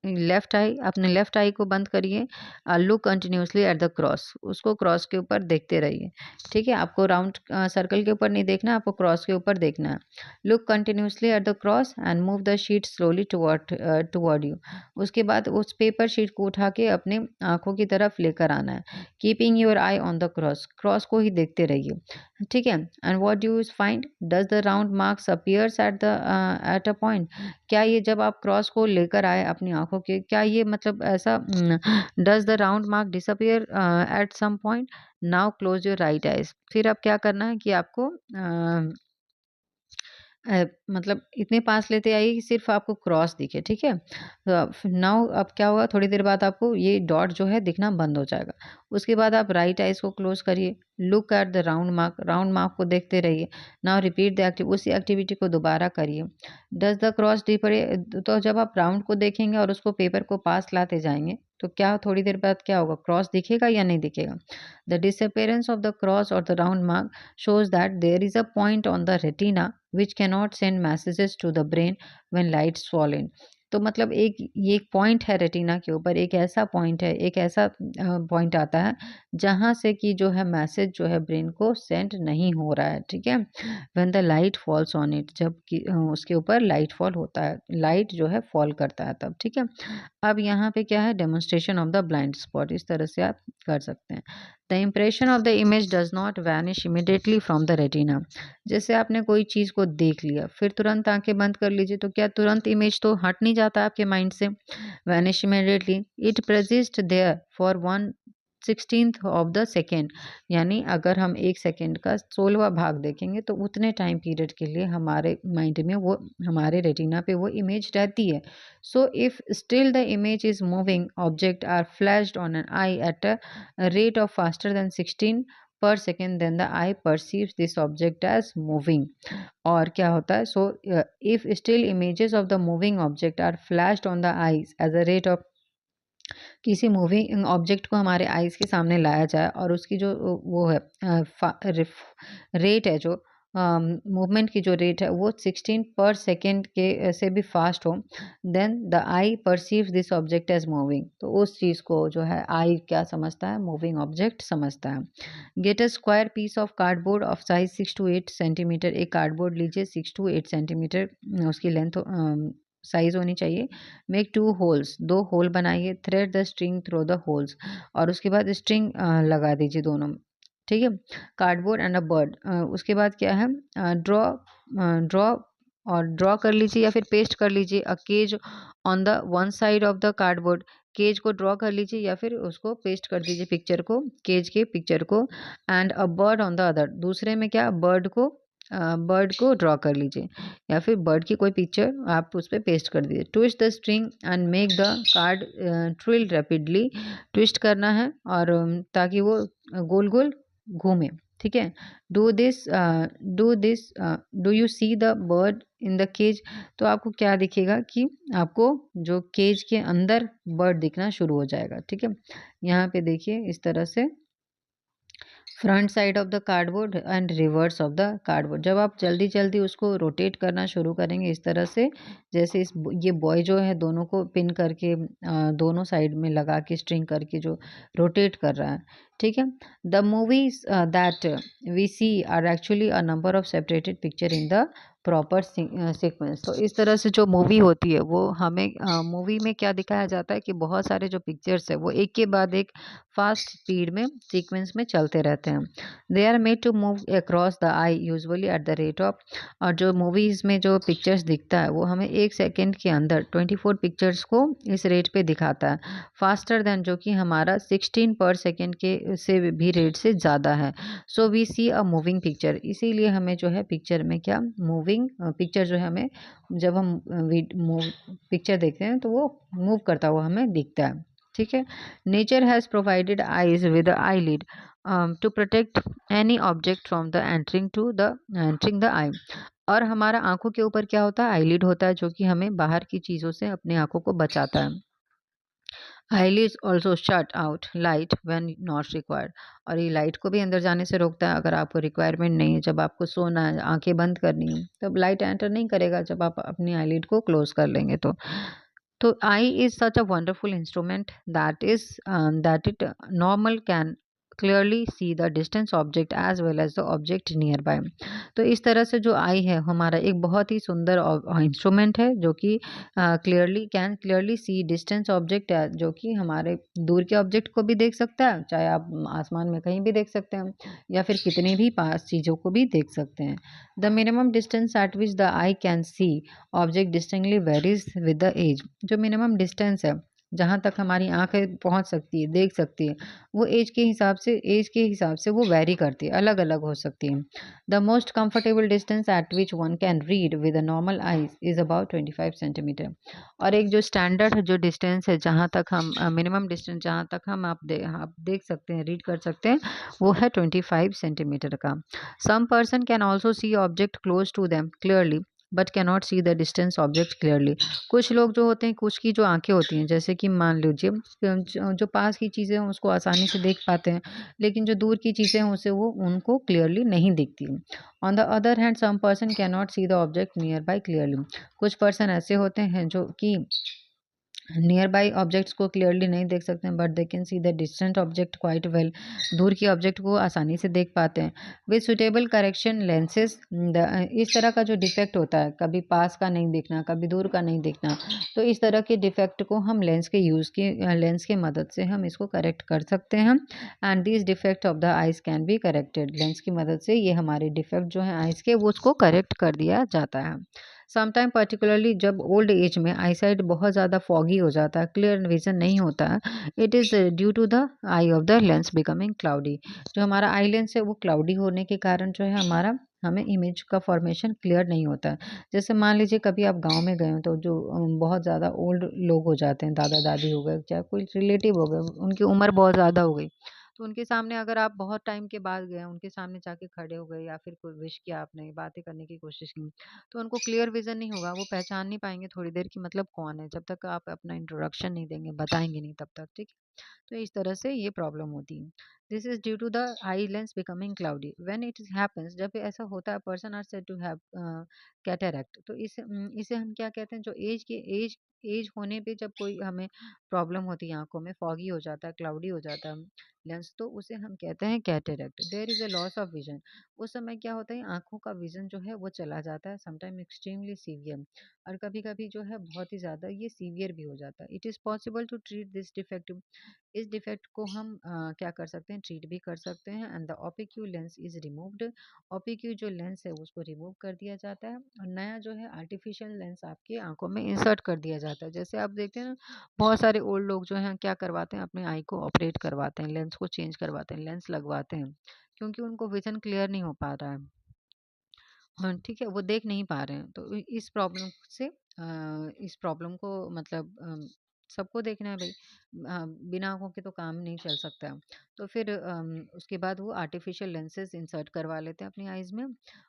[SPEAKER 1] left eye, अपने लेफ्ट आई को बंद करिए। Look continuously at the cross, उसको क्रॉस के ऊपर देखते रहिए। ठीक है, आपको राउंड सर्कल के ऊपर नहीं देखना, आपको क्रॉस के ऊपर देखना है। Look continuously at the cross and move the sheet slowly toward you. उसके बाद उस पेपर शीट को उठा के अपने आंखों की तरफ लेकर आना है। Keeping your I on the cross, cross को ही देखते रहिए। ठीक है, and what do you find, does the round marks appears eight a point, क्या ये जब आप क्रॉस को लेकर आए अपनी आंखों के, क्या ये मतलब ऐसा, does the round mark disappear at some point. Now close your right eyes, फिर अब क्या करना है कि आपको मतलब इतने पास लेते आइए कि सिर्फ आपको क्रॉस दिखे। ठीक है, नाउ अब क्या होगा, थोड़ी देर बाद आपको ये डॉट जो है दिखना बंद हो जाएगा। उसके बाद आप राइट आइज को क्लोज करिए, look at the round mark, round mark को देखते रहिए। नाउ रिपीट द एक्टिव, उसी एक्टिविटी को दोबारा करिए। डज द क्रॉस डिफर, तो जब आप राउंड को देखेंगे और उसको पेपर को पास लाते जाएंगे तो क्या थोड़ी देर बाद क्या होगा, क्रॉस दिखेगा या नहीं दिखेगा। The disappearance of the cross और the round mark shows that there is a point on the retina which cannot send messages to the brain when lights fall in। तो मतलब एक ये एक पॉइंट है रेटिना के ऊपर, एक ऐसा पॉइंट है, एक ऐसा पॉइंट आता है जहाँ से कि जो है मैसेज जो है ब्रेन को सेंड नहीं हो रहा है। ठीक है, when the light falls on it, जब कि उसके ऊपर लाइट फॉल होता है, लाइट जो है फॉल करता है तब। ठीक है, अब यहाँ पे क्या है, demonstration of the blind spot, इस तरह से आप कर सकते हैं। The impression of the image does not vanish immediately from the retina. जैसे आपने कोई चीज़ को देख लिया, फिर तुरंत आंखें बंद कर लीजिए, तो क्या तुरंत इमेज तो हट नहीं जाता आपके माइंड से? Vanish immediately, it persist there for 1/16 of the second. यानी अगर हम 1 सेकेंड का 16वां भाग देखेंगे तो उतने टाइम पीरियड के लिए हमारे माइंड में वो, हमारे रेटिना पे वो इमेज रहती है। So if still the image is moving, object are flashed on an eye at a rate of faster than 16 per second, then the eye perceives this object as moving। और क्या होता है? So if still images of the moving object are flashed on the eyes as a rate of, किसी moving object को हमारे eyes के सामने लाया जाए और उसकी जो वो है रेट है, जो मूवमेंट की जो रेट है वो 16 पर सेकेंड के से भी फास्ट हो, then the eye perceives this object as moving. तो उस चीज़ को जो है आई क्या समझता है? मूविंग ऑब्जेक्ट समझता है। Get a square piece of cardboard of size 6 to 8 centimetre. एक कार्डबोर्ड लीजिए 6 to 8 सेंटीमीटर उसकी लेंथ साइज होनी चाहिए। मेक 2 होल्स, 2 होल बनाइए। Thread the string through the holes, और उसके बाद स्ट्रिंग लगा दीजिए दोनों में, ठीक है। कार्डबोर्ड एंड अ बर्ड, उसके बाद क्या है? ड्रॉ ड्रॉ और ड्रॉ कर लीजिए या फिर पेस्ट कर लीजिए a cage on the one side of the cardboard. Cage को ड्रॉ कर लीजिए या फिर उसको पेस्ट कर दीजिए पिक्चर को, केज के पिक्चर को। And a bird on the other, दूसरे में क्या? बर्ड को ड्रॉ कर लीजिए या फिर बर्ड की कोई पिक्चर आप उस पर पेस्ट कर दीजिए। Twist the string and make the card twirl rapidly, twist करना है और ताकि वो गोल गोल घूमे, ठीक है। Do this do you see the bird in the cage? तो आपको क्या दिखेगा कि आपको जो केज के अंदर बर्ड दिखना शुरू हो जाएगा, ठीक है। यहाँ पे देखिए इस तरह से front side of the cardboard and reverse of the cardboard. जब आप जल्दी जल्दी उसको रोटेट करना शुरू करेंगे इस तरह से, जैसे ये बॉय जो है दोनों को पिन करके दोनों साइड में लगा के स्ट्रिंग करके जो रोटेट कर रहा है, ठीक है। The movies that we see are actually a number of separated picture in the proper sequence. तो इस तरह से जो मूवी होती है वो हमें मूवी में क्या दिखाया जाता है कि बहुत सारे जो पिक्चर्स है वो एक के बाद एक फास्ट स्पीड में सीक्वेंस में चलते रहते हैं। They are made to move across the eye usually at the rate of, और जो मूवीज़ में जो पिक्चर्स दिखता है वो हमें 1 सेकेंड के अंदर 24 पिक्चर्स को इस रेट पे दिखाता है, फास्टर देन जो कि हमारा 16 पर सेकेंड के से भी रेट से ज़्यादा है। So we see a moving picture, इसीलिए हमें जो है पिक्चर में क्या? मूविंग पिक्चर जो है हमें, जब हम पिक्चर देखते हैं तो वो मूव करता हुआ हमें दिखता है, ठीक है। Nature has provided eyes with eyelid to protect any object from the entering the eye. और हमारा आंखों के ऊपर क्या होता है? आईलिड होता है, जो कि हमें बाहर की चीज़ों से अपनी आंखों को बचाता है। eyelids also shut out light when not required, और ये लाइट को भी अंदर जाने से रोकता है अगर आपको रिक्वायरमेंट नहीं है। जब आपको सोना है, आंखें बंद करनी है, तब लाइट एंटर नहीं करेगा जब आप अपनी आईलिड को क्लोज कर लेंगे तो eye is such a wonderful instrument that it normal can clearly see the distance object as well as the object near by. तो इस तरह से जो आई है हमारा एक बहुत ही सुंदर इंस्ट्रूमेंट है जो कि क्लियरली सी डिस्टेंस ऑब्जेक्ट, जो कि हमारे दूर के ऑब्जेक्ट को भी देख सकता है, चाहे आप आसमान में कहीं भी देख सकते हैं या फिर कितनी भी पास चीज़ों को भी देख सकते हैं। The minimum distance at which the eye can see object distinctly varies with the age. जो मिनिमम डिस्टेंस है जहाँ तक हमारी आंखें पहुँच सकती है, देख सकती है, वो एज के हिसाब से वो वेरी करती है, अलग अलग हो सकती है। The most comfortable distance at which one can read with a normal eyes is about 25 centimetre. और एक जो स्टैंडर्ड जो डिस्टेंस है जहाँ तक हम मिनिमम डिस्टेंस जहाँ तक हम आप देख सकते हैं, रीड कर सकते हैं, वो है 25 सेंटीमीटर का। Some person can also see object close to them clearly but cannot see the distance object clearly. कुछ लोग जो होते हैं, कुछ की जो आंखें होती हैं, जैसे कि मान लीजिए जो पास की चीज़ें हैं उसको आसानी से देख पाते हैं, लेकिन जो दूर की चीज़ें हैं उसे वो उनको क्लियरली नहीं दिखती। On the other hand some person cannot see the object near by clearly. कुछ पर्सन ऐसे होते हैं जो कि नियर बाई ऑब्जेक्ट्स को क्लियरली नहीं देख सकते हैं, but they can see the distant object quite well. दूर की ऑब्जेक्ट को आसानी से देख पाते हैं। विद सुटेबल करेक्शन लेंसेज, इस तरह का जो डिफेक्ट होता है, कभी पास का नहीं दिखना, कभी दूर का नहीं दिखना, तो इस तरह के डिफेक्ट को हम लेंस की मदद से हम इसको करेक्ट कर सकते हैं। And this defect of the eyes can be corrected. Lens की मदद से ये हमारे डिफेक्ट जो है आइज के, वो उसको करेक्ट कर दिया जाता है। समटाइम पर्टिकुलरली जब ओल्ड एज में आईसाइट बहुत ज़्यादा फॉगी हो जाता है, क्लियर विजन नहीं होता है, it is due to the eye of the lens becoming cloudy. जो हमारा आई लेंस है वो क्लाउडी होने के कारण जो है हमें इमेज का फॉर्मेशन क्लियर नहीं होता है। जैसे मान लीजिए कभी आप गांव में गए हो, तो जो बहुत ज़्यादा ओल्ड लोग हो जाते हैं, दादा दादी हो गए, चाहे कोई रिलेटिव हो गए, उनकी उम्र बहुत ज़्यादा हो गई, तो उनके सामने अगर आप बहुत टाइम के बाद गए, उनके सामने जाके खड़े हो गए या फिर कोई विश किया, आपने बातें करने की कोशिश की, तो उनको क्लियर विज़न नहीं होगा, वो पहचान नहीं पाएँगे थोड़ी देर कि मतलब कौन है, जब तक आप अपना इंट्रोडक्शन नहीं देंगे, बताएँगे नहीं तब तक, ठीक है? तो इस तरह से ये प्रॉब्लम होती है। This is due to the eye lens becoming cloudy. When it happens, जब ऐसा होता है, person are said to have cataract. तो इसे हम क्या कहते हैं, जो एज होने पे जब कोई हमें प्रॉब्लम होती है, आँखों में फॉगी हो जाता है, क्लाउडी हो जाता है लेंस, तो उसे हम कहते हैं cataract. There is a loss of vision. उस समय क्या होता है, आँखों का विज़न जो है वो चला जाता है, समटाइम एक्सट्रीमली सीवियर, और कभी-कभी जो है बहुत ही ज़्यादा ये सीवियर भी हो जाता है। It is possible to treat this defect. इस डिफेक्ट को हम क्या कर सकते हैं, ट्रीट भी कर सकते हैं। And the opaque lens is removed. Opaque जो लेंस है उसको रिमूव कर दिया जाता है, और नया जो है आर्टिफिशियल लेंस आपकी आंखों में इंसर्ट कर दिया जाता है। जैसे आप देखते हैं ना, बहुत सारे ओल्ड लोग जो हैं क्या करवाते हैं, अपने आई को ऑपरेट करवाते हैं, लेंस को चेंज करवाते हैं, लेंस लगवाते हैं, क्योंकि उनको विजन क्लियर नहीं हो पा रहा है। हाँ, ठीक है, वो देख नहीं पा रहे हैं। तो इस प्रॉब्लम से इस प्रॉब्लम को मतलब सबको देखना है भई। बिना आँखों के तो काम नहीं चल सकता है। तो फिर उसके बाद वो आर्टिफ़िशियल लेंसेज़ इंसर्ट करवा लेते हैं अपनी आइज़ में,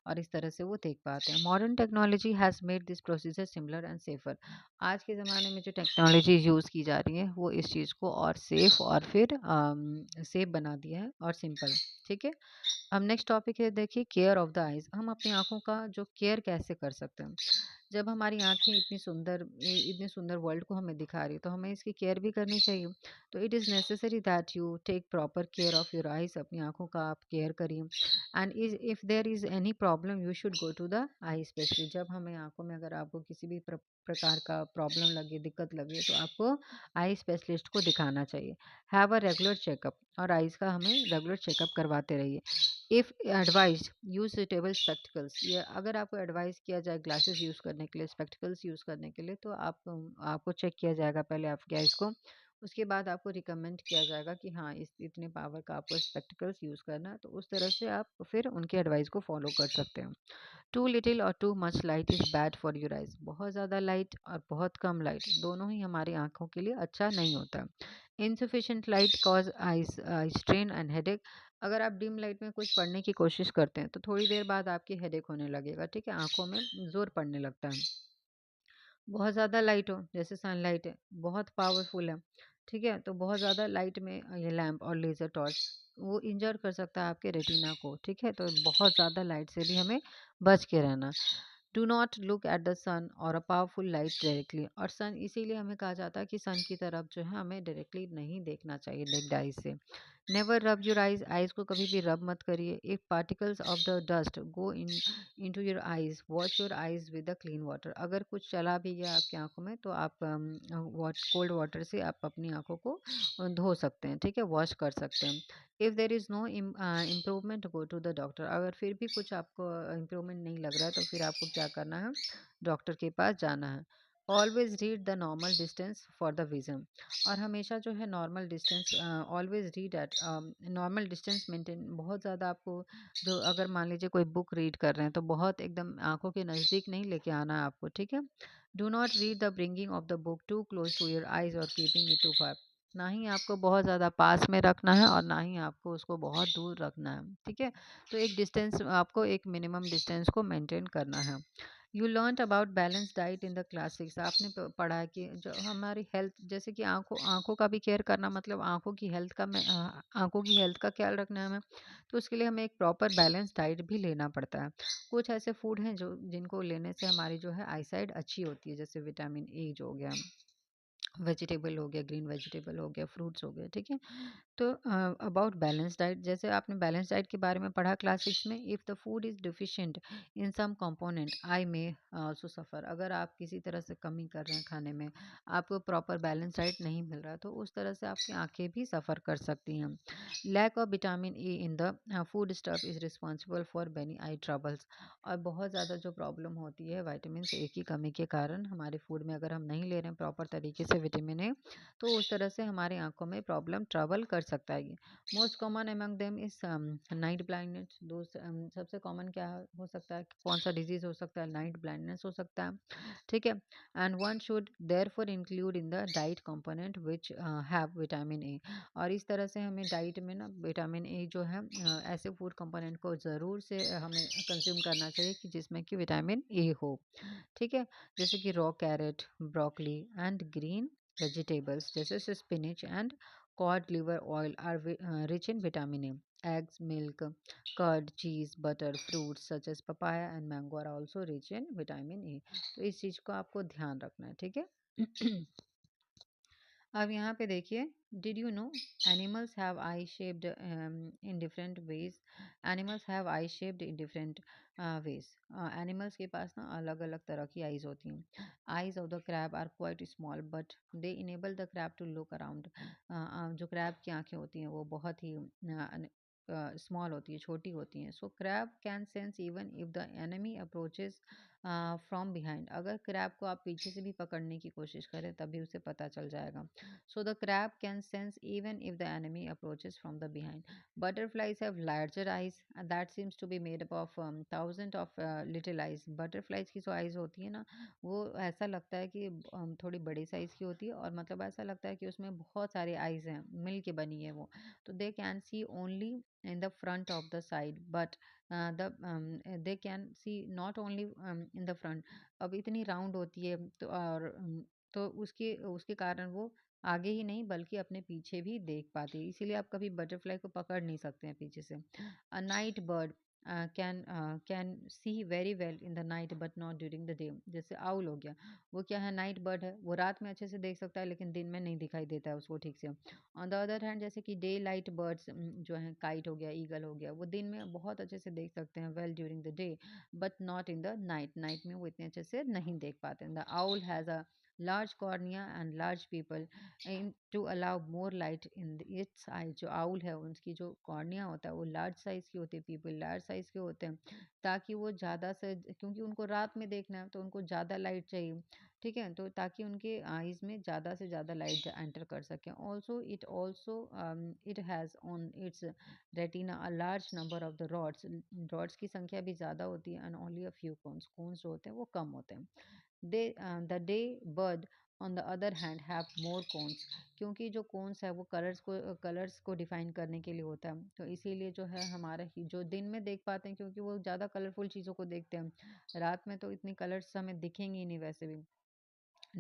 [SPEAKER 1] और इस तरह से वो देख पाते हैं। Modern technology has made this procedure similar and safer. आज के ज़माने में जो टेक्नोलॉजी यूज़ की जा रही है, वो इस चीज़ को और सेफ और फिर सेफ बना दिया है और सिंपल, ठीक है? अब नेक्स्ट टॉपिक है, देखिए, केयर ऑफ द आइज। हम अपनी आंखों का जो केयर कैसे कर सकते हैं। जब हमारी आंखें इतनी सुंदर वर्ल्ड को हमें दिखा रही है, तो हमें इसकी केयर भी करनी चाहिए। तो it is necessary that you take proper care of your eyes. अपनी आंखों का आप केयर करिए। And is if there is any problem, you should go to the eye specialist. जब हमें आंखों में अगर आपको किसी भी प्रकार का प्रॉब्लम लगे, दिक्कत लगे, तो आपको आई स्पेशलिस्ट को दिखाना चाहिए। हैव अ रेगुलर चेकअप, और आइज़ का हमें रेगुलर चेकअप करवाते रहिए। If advised, use suitable spectacles. ये अगर आपको एडवाइस किया जाए ग्लासेस यूज़ करने के लिए, स्पेक्टिकल्स यूज़ करने के लिए, तो आपको चेक किया जाएगा पहले आपके आइज़ को। उसके बाद आपको रिकमेंड किया जाएगा कि हाँ, इस इतने पावर का आपको स्पेक्टिकल्स यूज़ करना है। तो उस तरह से आप फिर उनके एडवाइस को फॉलो कर सकते हैं। टू लिटिल और too much light is bad for your eyes. बहुत ज़्यादा लाइट और बहुत कम लाइट, दोनों ही हमारी आँखों के लिए अच्छा नहीं होता। Insufficient light cause eyes strain and headache. अगर आप डिम लाइट में कुछ पढ़ने की कोशिश करते हैं, तो थोड़ी देर बाद आपकी हेडेक होने लगेगा, ठीक है? आँखों में ज़ोर पड़ने लगता है। बहुत ज़्यादा लाइट हो, जैसे सनलाइट है, बहुत पावरफुल है, ठीक है? तो बहुत ज़्यादा लाइट में ये लैंप और लेज़र टॉर्च, वो इंजर कर सकता है आपके रेटिना को, ठीक है? तो बहुत ज़्यादा लाइट से भी हमें बच के रहना। Do not look at the sun और अ पावरफुल लाइट डायरेक्टली। और सन, इसीलिए हमें कहा जाता है कि सन की तरफ जो है हमें डायरेक्टली नहीं देखना चाहिए नेक्ड आइज से। Never rub your eyes. Eyes को कभी भी रब मत करिए। If particles of the dust go in into your eyes, wash your eyes with the clean water. अगर कुछ चला भी गया आपकी आंखों में, तो आप कोल्ड वाटर से आप अपनी आंखों को धो सकते हैं, ठीक है? वॉश कर सकते हैं। If there is no improvement, go to the doctor. अगर फिर भी कुछ आपको इम्प्रूवमेंट नहीं लग रहा है, तो फिर आपको क्या करना है, डॉक्टर के पास जाना है। Always read the normal distance for the vision. और हमेशा जो है normal distance, always read eight normal distance maintain. बहुत ज़्यादा आपको, जो अगर मान लीजिए कोई बुक रीड कर रहे हैं, तो बहुत एकदम आंखों के नज़दीक नहीं लेके आना है आपको, ठीक है? Do not read the bringing of the book too close to your eyes और कीपिंग इट टू फार। ना ही आपको बहुत ज़्यादा पास में रखना है, और ना ही आपको उसको बहुत दूर रखना है, ठीक है? तो एक डिस्टेंस, आपको एक मिनिमम डिस्टेंस को मेंटेन करना है। You learn about balance diet in the classics. आपने पढ़ा है कि जो हमारी हेल्थ, जैसे कि आंखों आंखों का भी केयर करना, मतलब आंखों की हेल्थ का ख्याल रखना है हमें। तो उसके लिए हमें एक प्रॉपर बैलेंस डाइट भी लेना पड़ता है। कुछ ऐसे फूड हैं जो जिनको लेने से हमारी जो है आईसाइट अच्छी होती है, जैसे विटामिन ए जो हो गया, वेजिटेबल हो गया, ग्रीन वेजिटेबल हो गया, फ्रूट्स हो गए, ठीक है। तो अबाउट बैलेंस डाइट, जैसे आपने बैलेंस डाइट के बारे में पढ़ा क्लास 6 में, if the food is deficient in some component eye may also suffer. अगर आप किसी तरह से कमी कर रहे हैं खाने में, आपको प्रॉपर बैलेंस डाइट नहीं मिल रहा, तो उस तरह से आपकी आँखें भी सफ़र कर सकती हैं। Lack of vitamin E in the food stuff is responsible for many eye troubles. और बहुत ज़्यादा जो प्रॉब्लम होती है विटामिन ए की कमी के कारण हमारे फूड में, अगर हम नहीं ले रहे हैं प्रॉपर तरीके से विटामिन ए, तो उस तरह से हमारी आंखों में प्रॉब्लम ट्रबल कर सकता है ये। Most common among them is night blindness. दो सबसे कॉमन क्या हो सकता है, कौन सा डिजीज हो सकता है, नाइट ब्लाइंडनेस हो सकता है, ठीक है। And one should therefore include in the diet component which have vitamin A. और इस तरह से हमें डाइट में ना विटामिन ए जो है, ऐसे फूड कंपोनेंट को ज़रूर से हमें कंज्यूम करना चाहिए कि जिसमें कि विटामिन ए हो, ठीक है। जैसे कि raw carrot, broccoli and green vegetables जैसे spinach and cod liver oil are rich in vitamin A. Eggs, milk, curd, cheese, butter, fruits such as papaya and mango are also rich in vitamin A. तो इस चीज़ को आपको ध्यान रखना है, ठीक है। अब यहाँ पे देखिए, did you know animals have I shaped in different ways. Animals have I shaped in different ways. Animals के पास ना अलग अलग तरह की आईज होती हैं। Eyes of the crab are quite small but they enable the crab to look around. जो crab की आंखें होती हैं वो बहुत ही स्मॉल होती है, छोटी होती हैं। So crab can sense even if the enemy approaches from behind. अगर क्रैब को आप पीछे से भी पकड़ने की कोशिश करें तभी उसे पता चल जाएगा। So the crab can sense even if the enemy approaches from the behind. Butterflies have larger eyes and that seems to be made up of thousands of little eyes. Butterflies की जो eyes होती है ना, वो ऐसा लगता है कि थोड़ी बड़ी साइज की होती है, और मतलब ऐसा लगता है कि उसमें बहुत सारे eyes हैं, मिल के बनी है वो। तो they can see only in the front of the side but they can see not only in the front। अब इतनी राउंड होती है तो और तो उसके उसके कारण वो आगे ही नहीं बल्कि अपने पीछे भी देख पाती है, इसीलिए आप कभी बटरफ्लाई को पकड़ नहीं सकते हैं पीछे से। A night bird can see very well in the night but not during the day. जैसे आउल हो गया, वो क्या है, नाइट बर्ड है, वो रात में अच्छे से देख सकता है लेकिन दिन में नहीं दिखाई देता है उसको ठीक से। ऑन द अदर हैंड जैसे कि डे लाइट बर्ड्स जो हैं, काइट हो गया, ईगल हो गया, वो दिन में बहुत अच्छे से देख सकते हैं well during the day but not in the night. Night में वो इतने अच्छे से नहीं देख पाते। The owl has a large cornea and large people in to allow more light in its eye। जो आउल है उनकी जो कॉर्निया होता है वो लार्ज साइज की होती है, पीपल लार्ज साइज के होते हैं, ताकि वो ज़्यादा से, क्योंकि उनको रात में देखना है तो उनको ज़्यादा लाइट चाहिए, ठीक है, तो ताकि उनके आईज में ज़्यादा से ज़्यादा लाइट एंटर कर सके। Also it has on its retina a large number of the rods. Rods की संख्या भी ज़्यादा होती है and only a few cones. Cones जो होते हैं वो कम होते हैं। The day bird on the other hand have more cones. क्योंकि जो कोन्स है वो कलर्स को डिफाइन करने के लिए होता है, तो इसीलिए जो है हमारा ही जो दिन में देख पाते हैं, क्योंकि वो ज़्यादा कलरफुल चीज़ों को देखते हैं, रात में तो इतनी कलर्स हमें दिखेंगी ही नहीं वैसे भी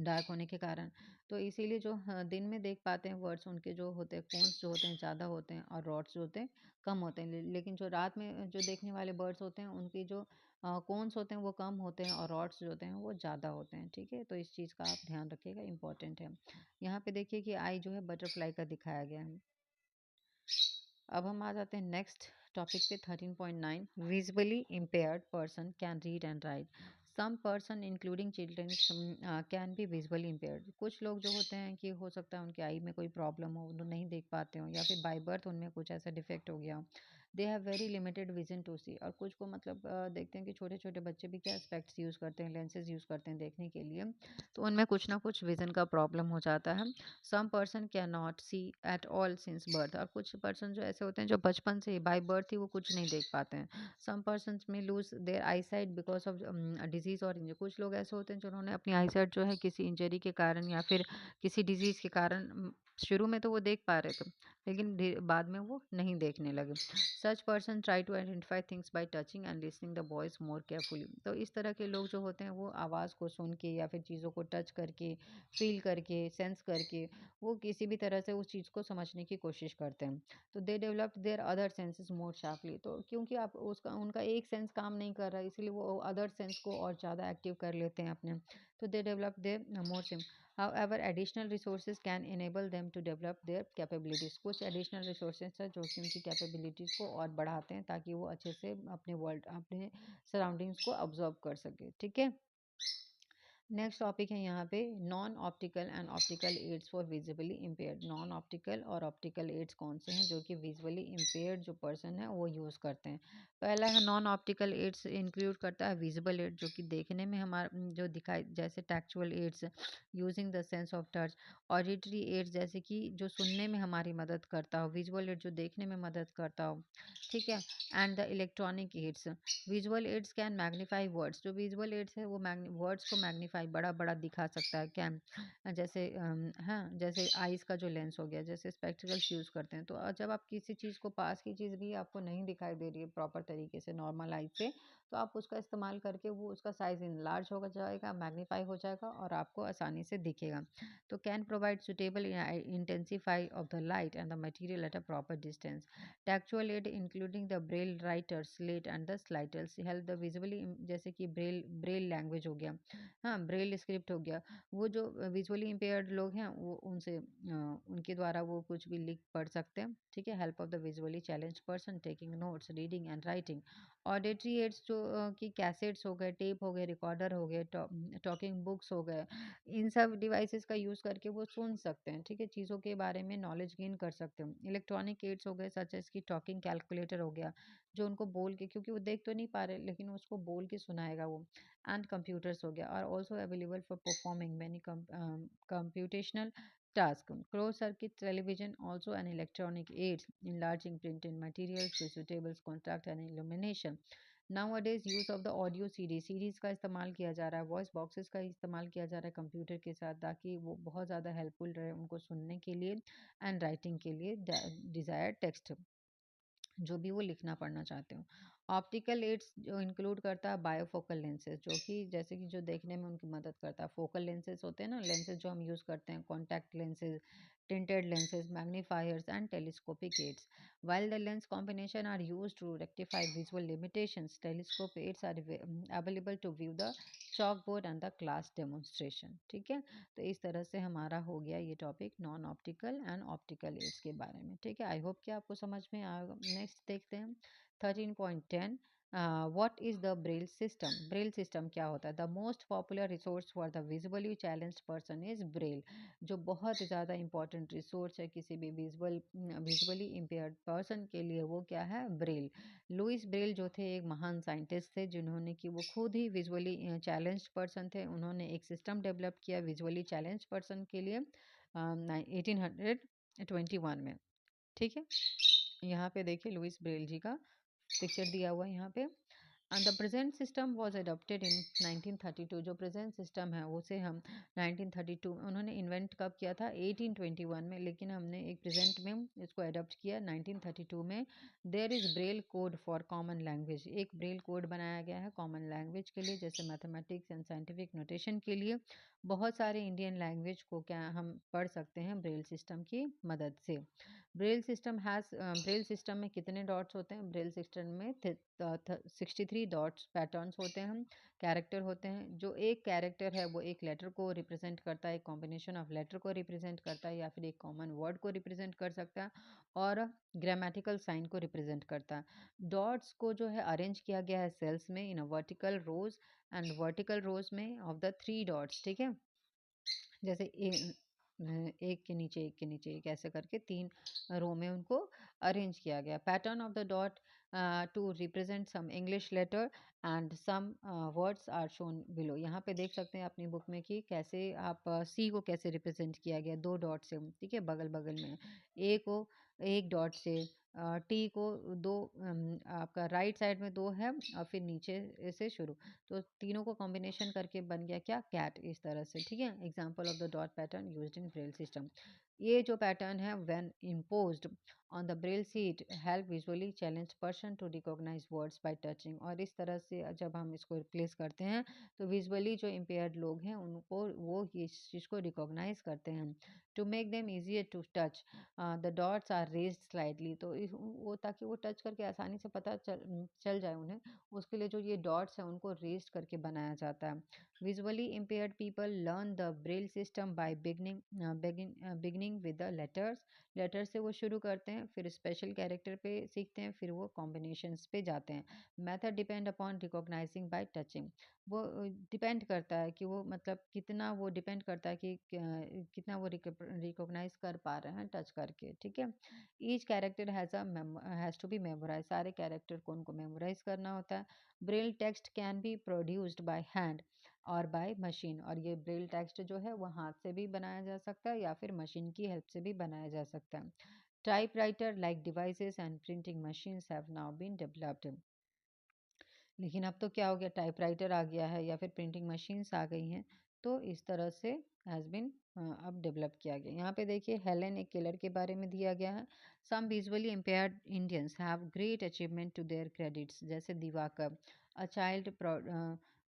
[SPEAKER 1] डार्क होने के कारण। तो इसीलिए जो दिन में देख पाते हैं वर्ड्स, उनके जो होते हैं कोन्स जो होते हैं ज़्यादा होते हैं और रॉड्स जो होते हैं कम होते हैं। लेकिन जो रात में जो देखने वाले बर्ड्स होते हैं उनकी जो कोन्स होते हैं वो कम होते हैं और रॉड्स जो होते हैं वो ज़्यादा होते हैं, ठीक है। तो इस चीज़ का आप ध्यान रखिएगा, इंपॉर्टेंट है। यहाँ पे देखिए कि आई जो है बटरफ्लाई का दिखाया गया है। अब हम आ जाते हैं नेक्स्ट टॉपिक पे 13.9। Visually impaired person can read and write. Some person including children can be visually impaired. कुछ लोग जो होते हैं कि हो सकता है उनके आई में कोई प्रॉब्लम हो, वो नहीं देख पाते हो, या फिर बाय बर्थ उनमें कुछ ऐसा डिफेक्ट हो गया हो। They have very limited vision to see. और कुछ को मतलब देखते हैं कि छोटे छोटे बच्चे भी क्या स्पेक्ट्स यूज़ करते हैं, लेंसेज यूज़ करते हैं देखने के लिए, तो उनमें कुछ ना कुछ विजन का प्रॉब्लम हो जाता है। Some person can not see at all since birth. और कुछ पर्सन जो ऐसे होते हैं जो बचपन से ही बाय बर्थ ही वो कुछ नहीं देख पाते हैं। सम पर्सन में lose their eyesight because of disease और इंजरी। कुछ लोग ऐसे होते हैं जिन्होंने अपनी आई साइट जो है किसी इंजरी के कारण या फिर किसी डिजीज के कारण, शुरू में तो वो देख पा रहे थे लेकिन बाद में वो नहीं देखने लगे। Such person try to identify things by touching and listening the voice more carefully. तो इस तरह के लोग जो होते हैं वो आवाज़ को सुन के या फिर चीज़ों को टच करके, फील करके, सेंस करके वो किसी भी तरह से उस चीज़ को समझने की कोशिश करते हैं। तो they developed their other senses more sharply. तो क्योंकि आप उसका उनका एक सेंस काम नहीं कर रहा है, इसलिए वो अदर सेंस को और ज़्यादा एक्टिव कर लेते हैं अपने। तो they develop there more SIM. However, additional resources can enable them to develop their capabilities. कुछ additional resources है जो कि उनकी capabilities को और बढ़ाते हैं ताकि वो अच्छे से अपने world अपने surroundings को absorb कर सके. ठीक है. नेक्स्ट टॉपिक है यहाँ पे non optical and optical aids for visually impaired. Non optical और ऑप्टिकल एड्स कौन से हैं जो कि विजुअली इम्पेयर्ड जो पर्सन है वो यूज़ करते हैं. पहला है नॉन ऑप्टिकल एड्स इंक्लूड करता है विजिबल एड जो कि देखने में हमारा जो दिखाई जैसे tactual aids using the sense of touch. Auditory aids जैसे कि जो सुनने में हमारी मदद करता हो. विजुअल एड जो देखने में मदद करता हो. ठीक है. And the electronic aids. Visual aids can magnify words. जो विजुअल एड्स है वो वर्ड्स को मैग्नीफाई बड़ा बड़ा दिखा सकता है. कैन जैसे हाँ जैसे आइज़ का जो लेंस हो गया जैसे स्पेक्टिकल्स यूज़ करते हैं तो जब आप किसी चीज़ को पास की चीज़ भी आपको नहीं दिखाई दे रही है प्रॉपर तरीके से नॉर्मल आइज से तो आप उसका इस्तेमाल करके वो उसका साइज इनलार्ज हो जाएगा मैग्नीफाई हो जाएगा और आपको आसानी से दिखेगा. तो can provide suitable intensify of the light and the material at a proper distance. Tactual aid including the braille writer slate and the sliders help the visually जैसे कि ब्रेल लैंग्वेज हो गया. हाँ ब्रेल स्क्रिप्ट हो गया. वो जो visually impaired लोग हैं वो उनसे उनके द्वारा वो कुछ भी लिख पढ़ सकते हैं. ठीक है. Help of the visually challenge person taking notes reading and writing. Auditory aids जो कि कैसेट्स हो गए टेप हो गए रिकॉर्डर हो गए टॉकिंग बुक्स हो गए इन सब डिवाइसेस का यूज़ करके वो सुन सकते हैं. ठीक है. चीज़ों के बारे में नॉलेज गेन कर सकते हैं. इलेक्ट्रॉनिक एड्स हो गए सच एज की टॉकिंग कैलकुलेटर हो गया जो उनको बोल के क्योंकि वो देख तो नहीं पा रहे लेकिन उसको बोल के सुनाएगा वो. एंड कंप्यूटर्स हो गया are also available for performing many computational task. Closed circuit television also an electronic aids enlarging printed materials visual tables contact and illumination. Nowadays use of the audio series का इस्तेमाल किया जा रहा है voice boxes का इस्तेमाल किया जा रहा है कंप्यूटर के साथ ताकि वो बहुत ज़्यादा हेल्पफुल रहे उनको सुनने के लिए एंड राइटिंग के लिए डिज़ायर्ड टेक्स्ट जो भी वो लिखना पढ़ना चाहते हो. ऑप्टिकल एड्स जो इंक्लूड करता है बायोफोकल लेंसेज जो कि जैसे कि जो देखने में उनकी मदद करता है. फोकल लेंसेज होते हैं ना लेंसेज जो हम यूज़ करते हैं contact lenses tinted lenses magnifiers and telescopic aids. While the lens combination are used to rectify visual limitations telescope aids are available to view the chalkboard and the class demonstration. ठीक है. तो इस तरह से हमारा हो गया ये topic non optical and optical aids के बारे में. ठीक है. आई होप कि आपको समझ में आएगा. नेक्स्ट देखते हैं 13.10. What is the Braille system? Braille system क्या होता है? The most popular resource for the visually challenged person is Braille. जो बहुत ज़्यादा important resource है किसी भी visually impaired person के लिए वो क्या है? Braille. लुइस ब्रेल जो थे एक महान साइंटिस्ट थे जिन्होंने कि वो खुद ही विजुअली चैलेंज्ड पर्सन थे. उन्होंने एक सिस्टम डेवलप किया विजुअली चैलेंज्ड पर्सन के लिए 1821 में. ठीक है. यहाँ पे देखिए लुइस ब्रेल जी का पिक्चर दिया हुआ है यहाँ पे. And the present system was adopted in 1932. जो प्रेजेंट सिस्टम है उसे हम 1932 में उन्होंने इन्वेंट कब किया था 1821 में लेकिन हमने एक प्रेजेंट में इसको अडॉप्ट किया 1932 में. There is braille code for common language. एक ब्रेल कोड बनाया गया है कॉमन लैंग्वेज के लिए जैसे मैथमेटिक्स एंड साइंटिफिक नोटेशन के लिए. बहुत सारे इंडियन लैंग्वेज को क्या हम पढ़ सकते हैं ब्रेल सिस्टम की मदद से. ब्रेल सिस्टम में कितने डॉट्स होते हैं? ब्रेल सिस्टम में 63 डॉट्स पैटर्न्स होते हैं कैरेक्टर होते हैं. जो एक कैरेक्टर है वो एक लेटर को रिप्रेजेंट करता है एक कॉम्बिनेशन ऑफ लेटर को रिप्रेजेंट करता है या फिर एक कॉमन वर्ड को रिप्रेजेंट कर सकता है और ग्रामेटिकल साइन को रिप्रेजेंट करता है. डॉट्स को जो है अरेंज किया गया है सेल्स में in vertical rows and vertical rows में ऑफ द 3 डॉट्स. ठीक है. जैसे एक के नीचे एक के नीचे एक ऐसे करके 3 रो में उनको अरेंज किया गया. Pattern of the dot to represent some English letter and some words are shown below. यहाँ पे देख सकते हैं अपनी बुक में कि कैसे आप सी को कैसे रिप्रेजेंट किया गया 2 डॉट से. ठीक है. बगल बगल में ए को 1 डॉट से टी को 2 आपका राइट साइड में 2 है और फिर नीचे से शुरू तो तीनों को कॉम्बिनेशन करके बन गया क्या कैट इस तरह से. ठीक है. Example of the dot pattern used in braille system. ये जो पैटर्न है when imposed on the braille sheet help visually challenge person to recognise words by touching. और इस तरह से जब हम इसको रिप्लेस करते हैं तो विजुअली जो इम्पेयर्ड लोग हैं उनको वो इस चीज़ को रिकॉग्नाइज करते हैं। To make them easier to touch the dots are raised slightly. तो वो ताकि वो टच करके आसानी से पता चल जाए उन्हें, उसके लिए जो ये डॉट्स हैं उनको रेज्ड करके बनाया जाता है। Visually impaired people learn the braille system by beginning with the letters. Letter से वो शुरू करते हैं, फिर स्पेशल कैरेक्टर पे सीखते हैं, फिर वो कॉम्बिनेशंस पे जाते हैं। Method depend upon recognising bye touching. वो डिपेंड करता है कि वो मतलब कितना वो डिपेंड करता है कि कितना वो रिकॉग्नाइज कर पा रहे हैं टच करके। ठीक है, each character has to be memorise. सारे कैरेक्टर को उनको मेमोराइज करना होता है। Braille text can be produced by hand और बाय मशीन। और ये ब्रेल टेक्स्ट जो है वो हाथ से भी बनाया जा सकता है या फिर मशीन की हेल्प से भी बनाया जा सकता है। Typewriter like devices and printing machines have now been developed. लेकिन अब तो क्या हो गया, टाइपराइटर आ गया है या फिर प्रिंटिंग मशीन्स आ गई हैं, तो इस तरह से हैज़ बीन अब डेवलप किया गया। यहाँ पे देखिए हेलेन एक किलर के बारे में दिया गया है। Some visually impaired Indians have great achievement to their credits, जैसे Diwakar a child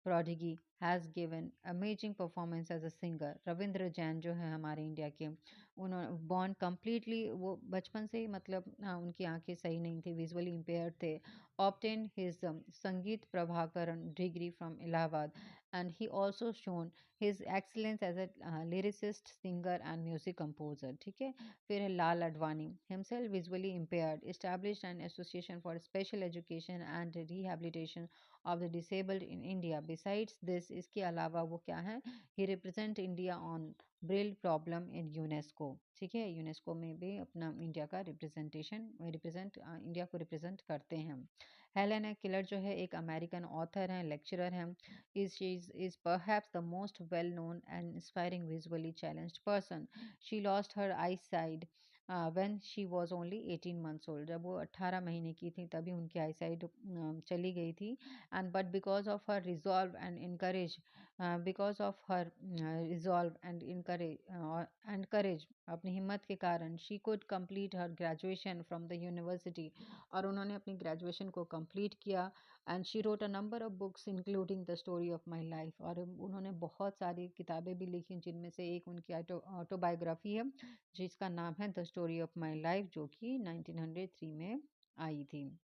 [SPEAKER 1] prodigy has given amazing performance as a singer। Ravindra Jain जो है हमारे इंडिया के, उन्होंने बॉर्न कम्प्लीटली, वो बचपन से ही मतलब उनकी आंखें सही नहीं थी, विजुअली इम्पेयर थे। obtained his संगीत Prabhakaran degree from Allahabad and he also shown his excellence as a lyricist, singer and music composer। ठीक है, फिर है लाल Advani himself visually impaired established an association for special education and rehabilitation of the disabled in India। Besides this, इसके अलावा वो क्या है, he represent India on Braille problem in UNESCO. ठीक है, यूनेस्को में भी अपना इंडिया का इंडिया को रिप्रेजेंट करते हैं। हेलेन किलर जो है एक अमेरिकन ऑथर हैं, लेक्चरर हैं। Is perhaps the most well known and inspiring visually challenged person. She lost her I side when she was only 18 months old. जब वो 18 महीने की थी तभी उनकी आई साइड चली गई थी। And but because of her resolve and encourage because of her resolve and courage, अपनी हिम्मत के कारण, she could complete her graduation from the university. और उन्होंने अपनी ग्रेजुएशन को कंप्लीट किया। And she wrote a number of books including the story of my life. और उन्होंने बहुत सारी किताबें भी लिखी, जिनमें से एक उनकी ऑटोबायोग्राफी है जिसका नाम है the story of my life, जो कि 1903 में आई थी।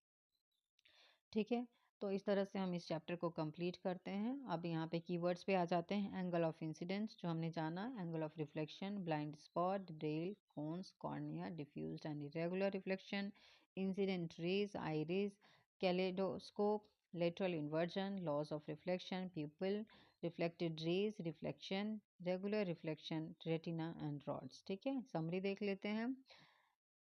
[SPEAKER 1] ठीक है, तो इस तरह से हम इस चैप्टर को कंप्लीट करते हैं। अब यहाँ पे कीवर्ड्स पे आ जाते हैं। एंगल ऑफ इंसिडेंस जो हमने जाना, angle of reflection, blind spot, Braille, cones, cornea, diffused and irregular reflection, incident rays, iris, kaleidoscope, lateral inversion, laws of reflection, pupil, reflected rays, reflection, regular reflection, retina and rods. ठीक है, summary देख लेते हैं।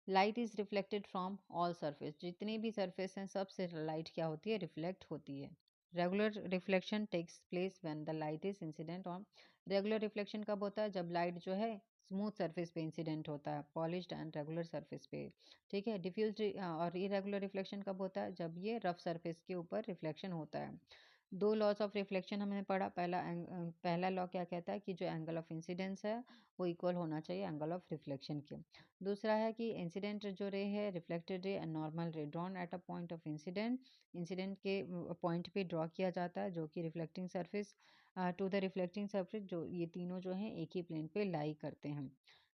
[SPEAKER 1] Light is reflected from all surface. जितनी भी surface हैं सब से लाइट क्या होती है, रिफ्लेक्ट होती है। Regular reflection takes place when the light is incident on. Regular reflection कब होता है, जब लाइट जो है स्मूथ सरफेस पे इंसिडेंट होता है, पॉलिश्ड एंड रेगुलर सरफेस पे। ठीक है, डिफ्यूज और इरेगुलर रिफ्लेक्शन कब होता है, जब ये रफ सरफेस के ऊपर रिफ्लेक्शन होता है। दो लॉज ऑफ रिफ्लेक्शन हमने पढ़ा। पहला लॉ क्या कहता है कि जो एंगल ऑफ इंसिडेंस है वो इक्वल होना चाहिए एंगल ऑफ रिफ्लेक्शन के। दूसरा है कि इंसिडेंट जो रे है, reflected ray and normal ray drawn at a point of incident. Incident के पॉइंट पे ड्रॉ किया जाता है, जो कि reflecting surface to the reflecting surface, जो ये तीनों जो हैं एक ही प्लेन पे लाई करते हैं।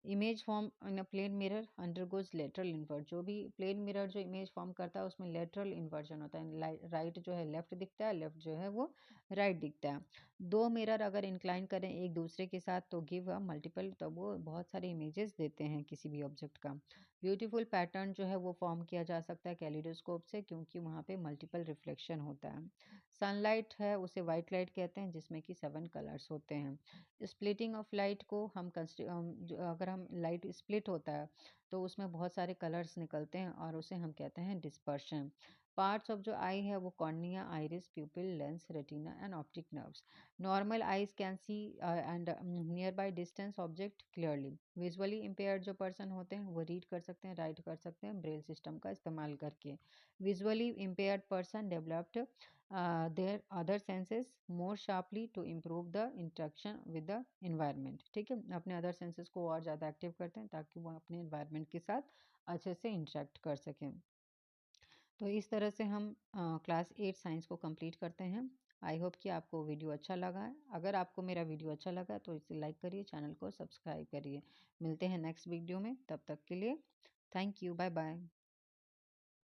[SPEAKER 1] Image form in a plane mirror undergoes lateral invert. जो भी प्लेन मिरर जो इमेज फॉर्म करता है उसमें लेटरल इन्वर्जन होता है। राइट जो है लेफ्ट दिखता है, लेफ्ट जो है वो राइट दिखता है। दो मिरर अगर इंक्लाइन करें एक दूसरे के साथ तो गिव अ मल्टीपल, तो वो बहुत सारे इमेजेस देते हैं किसी भी ऑब्जेक्ट का। ब्यूटीफुल पैटर्न जो है वो फॉर्म किया जा सकता है कैलिडोस्कोप से, क्योंकि वहाँ पे मल्टीपल रिफ्लेक्शन होता है। सनलाइट है उसे वाइट लाइट कहते हैं, जिसमें कि 7 कलर्स होते हैं। स्प्लिटिंग ऑफ लाइट को हम अगर हम लाइट स्प्लिट होता है तो उसमें बहुत सारे कलर्स निकलते हैं और उसे हम कहते हैं डिस्पर्शन। पार्ट्स ऑफ जो आई है वो cornea, iris, प्यूपिल, lens, retina and optic nerves. Normal eyes can see and near by distance object clearly. Visually impaired जो पर्सन होते हैं वो रीड कर सकते हैं, राइट कर सकते हैं ब्रेल सिस्टम का इस्तेमाल करके। Visually impaired person developed their other senses more sharply to improve the interaction with the environment. ठीक है, अपने अदर सेंसेस को और ज़्यादा एक्टिव करते हैं ताकि वो अपने इन्वायरमेंट के साथ अच्छे से इंटरेक्ट कर सकें। तो इस तरह से हम क्लास 8 साइंस को कंप्लीट करते हैं। आई होप कि आपको वीडियो अच्छा लगा है। अगर आपको मेरा वीडियो अच्छा लगा तो इसे लाइक करिए, चैनल को सब्सक्राइब करिए। मिलते हैं नेक्स्ट वीडियो में, तब तक के लिए थैंक यू, बाय बाय।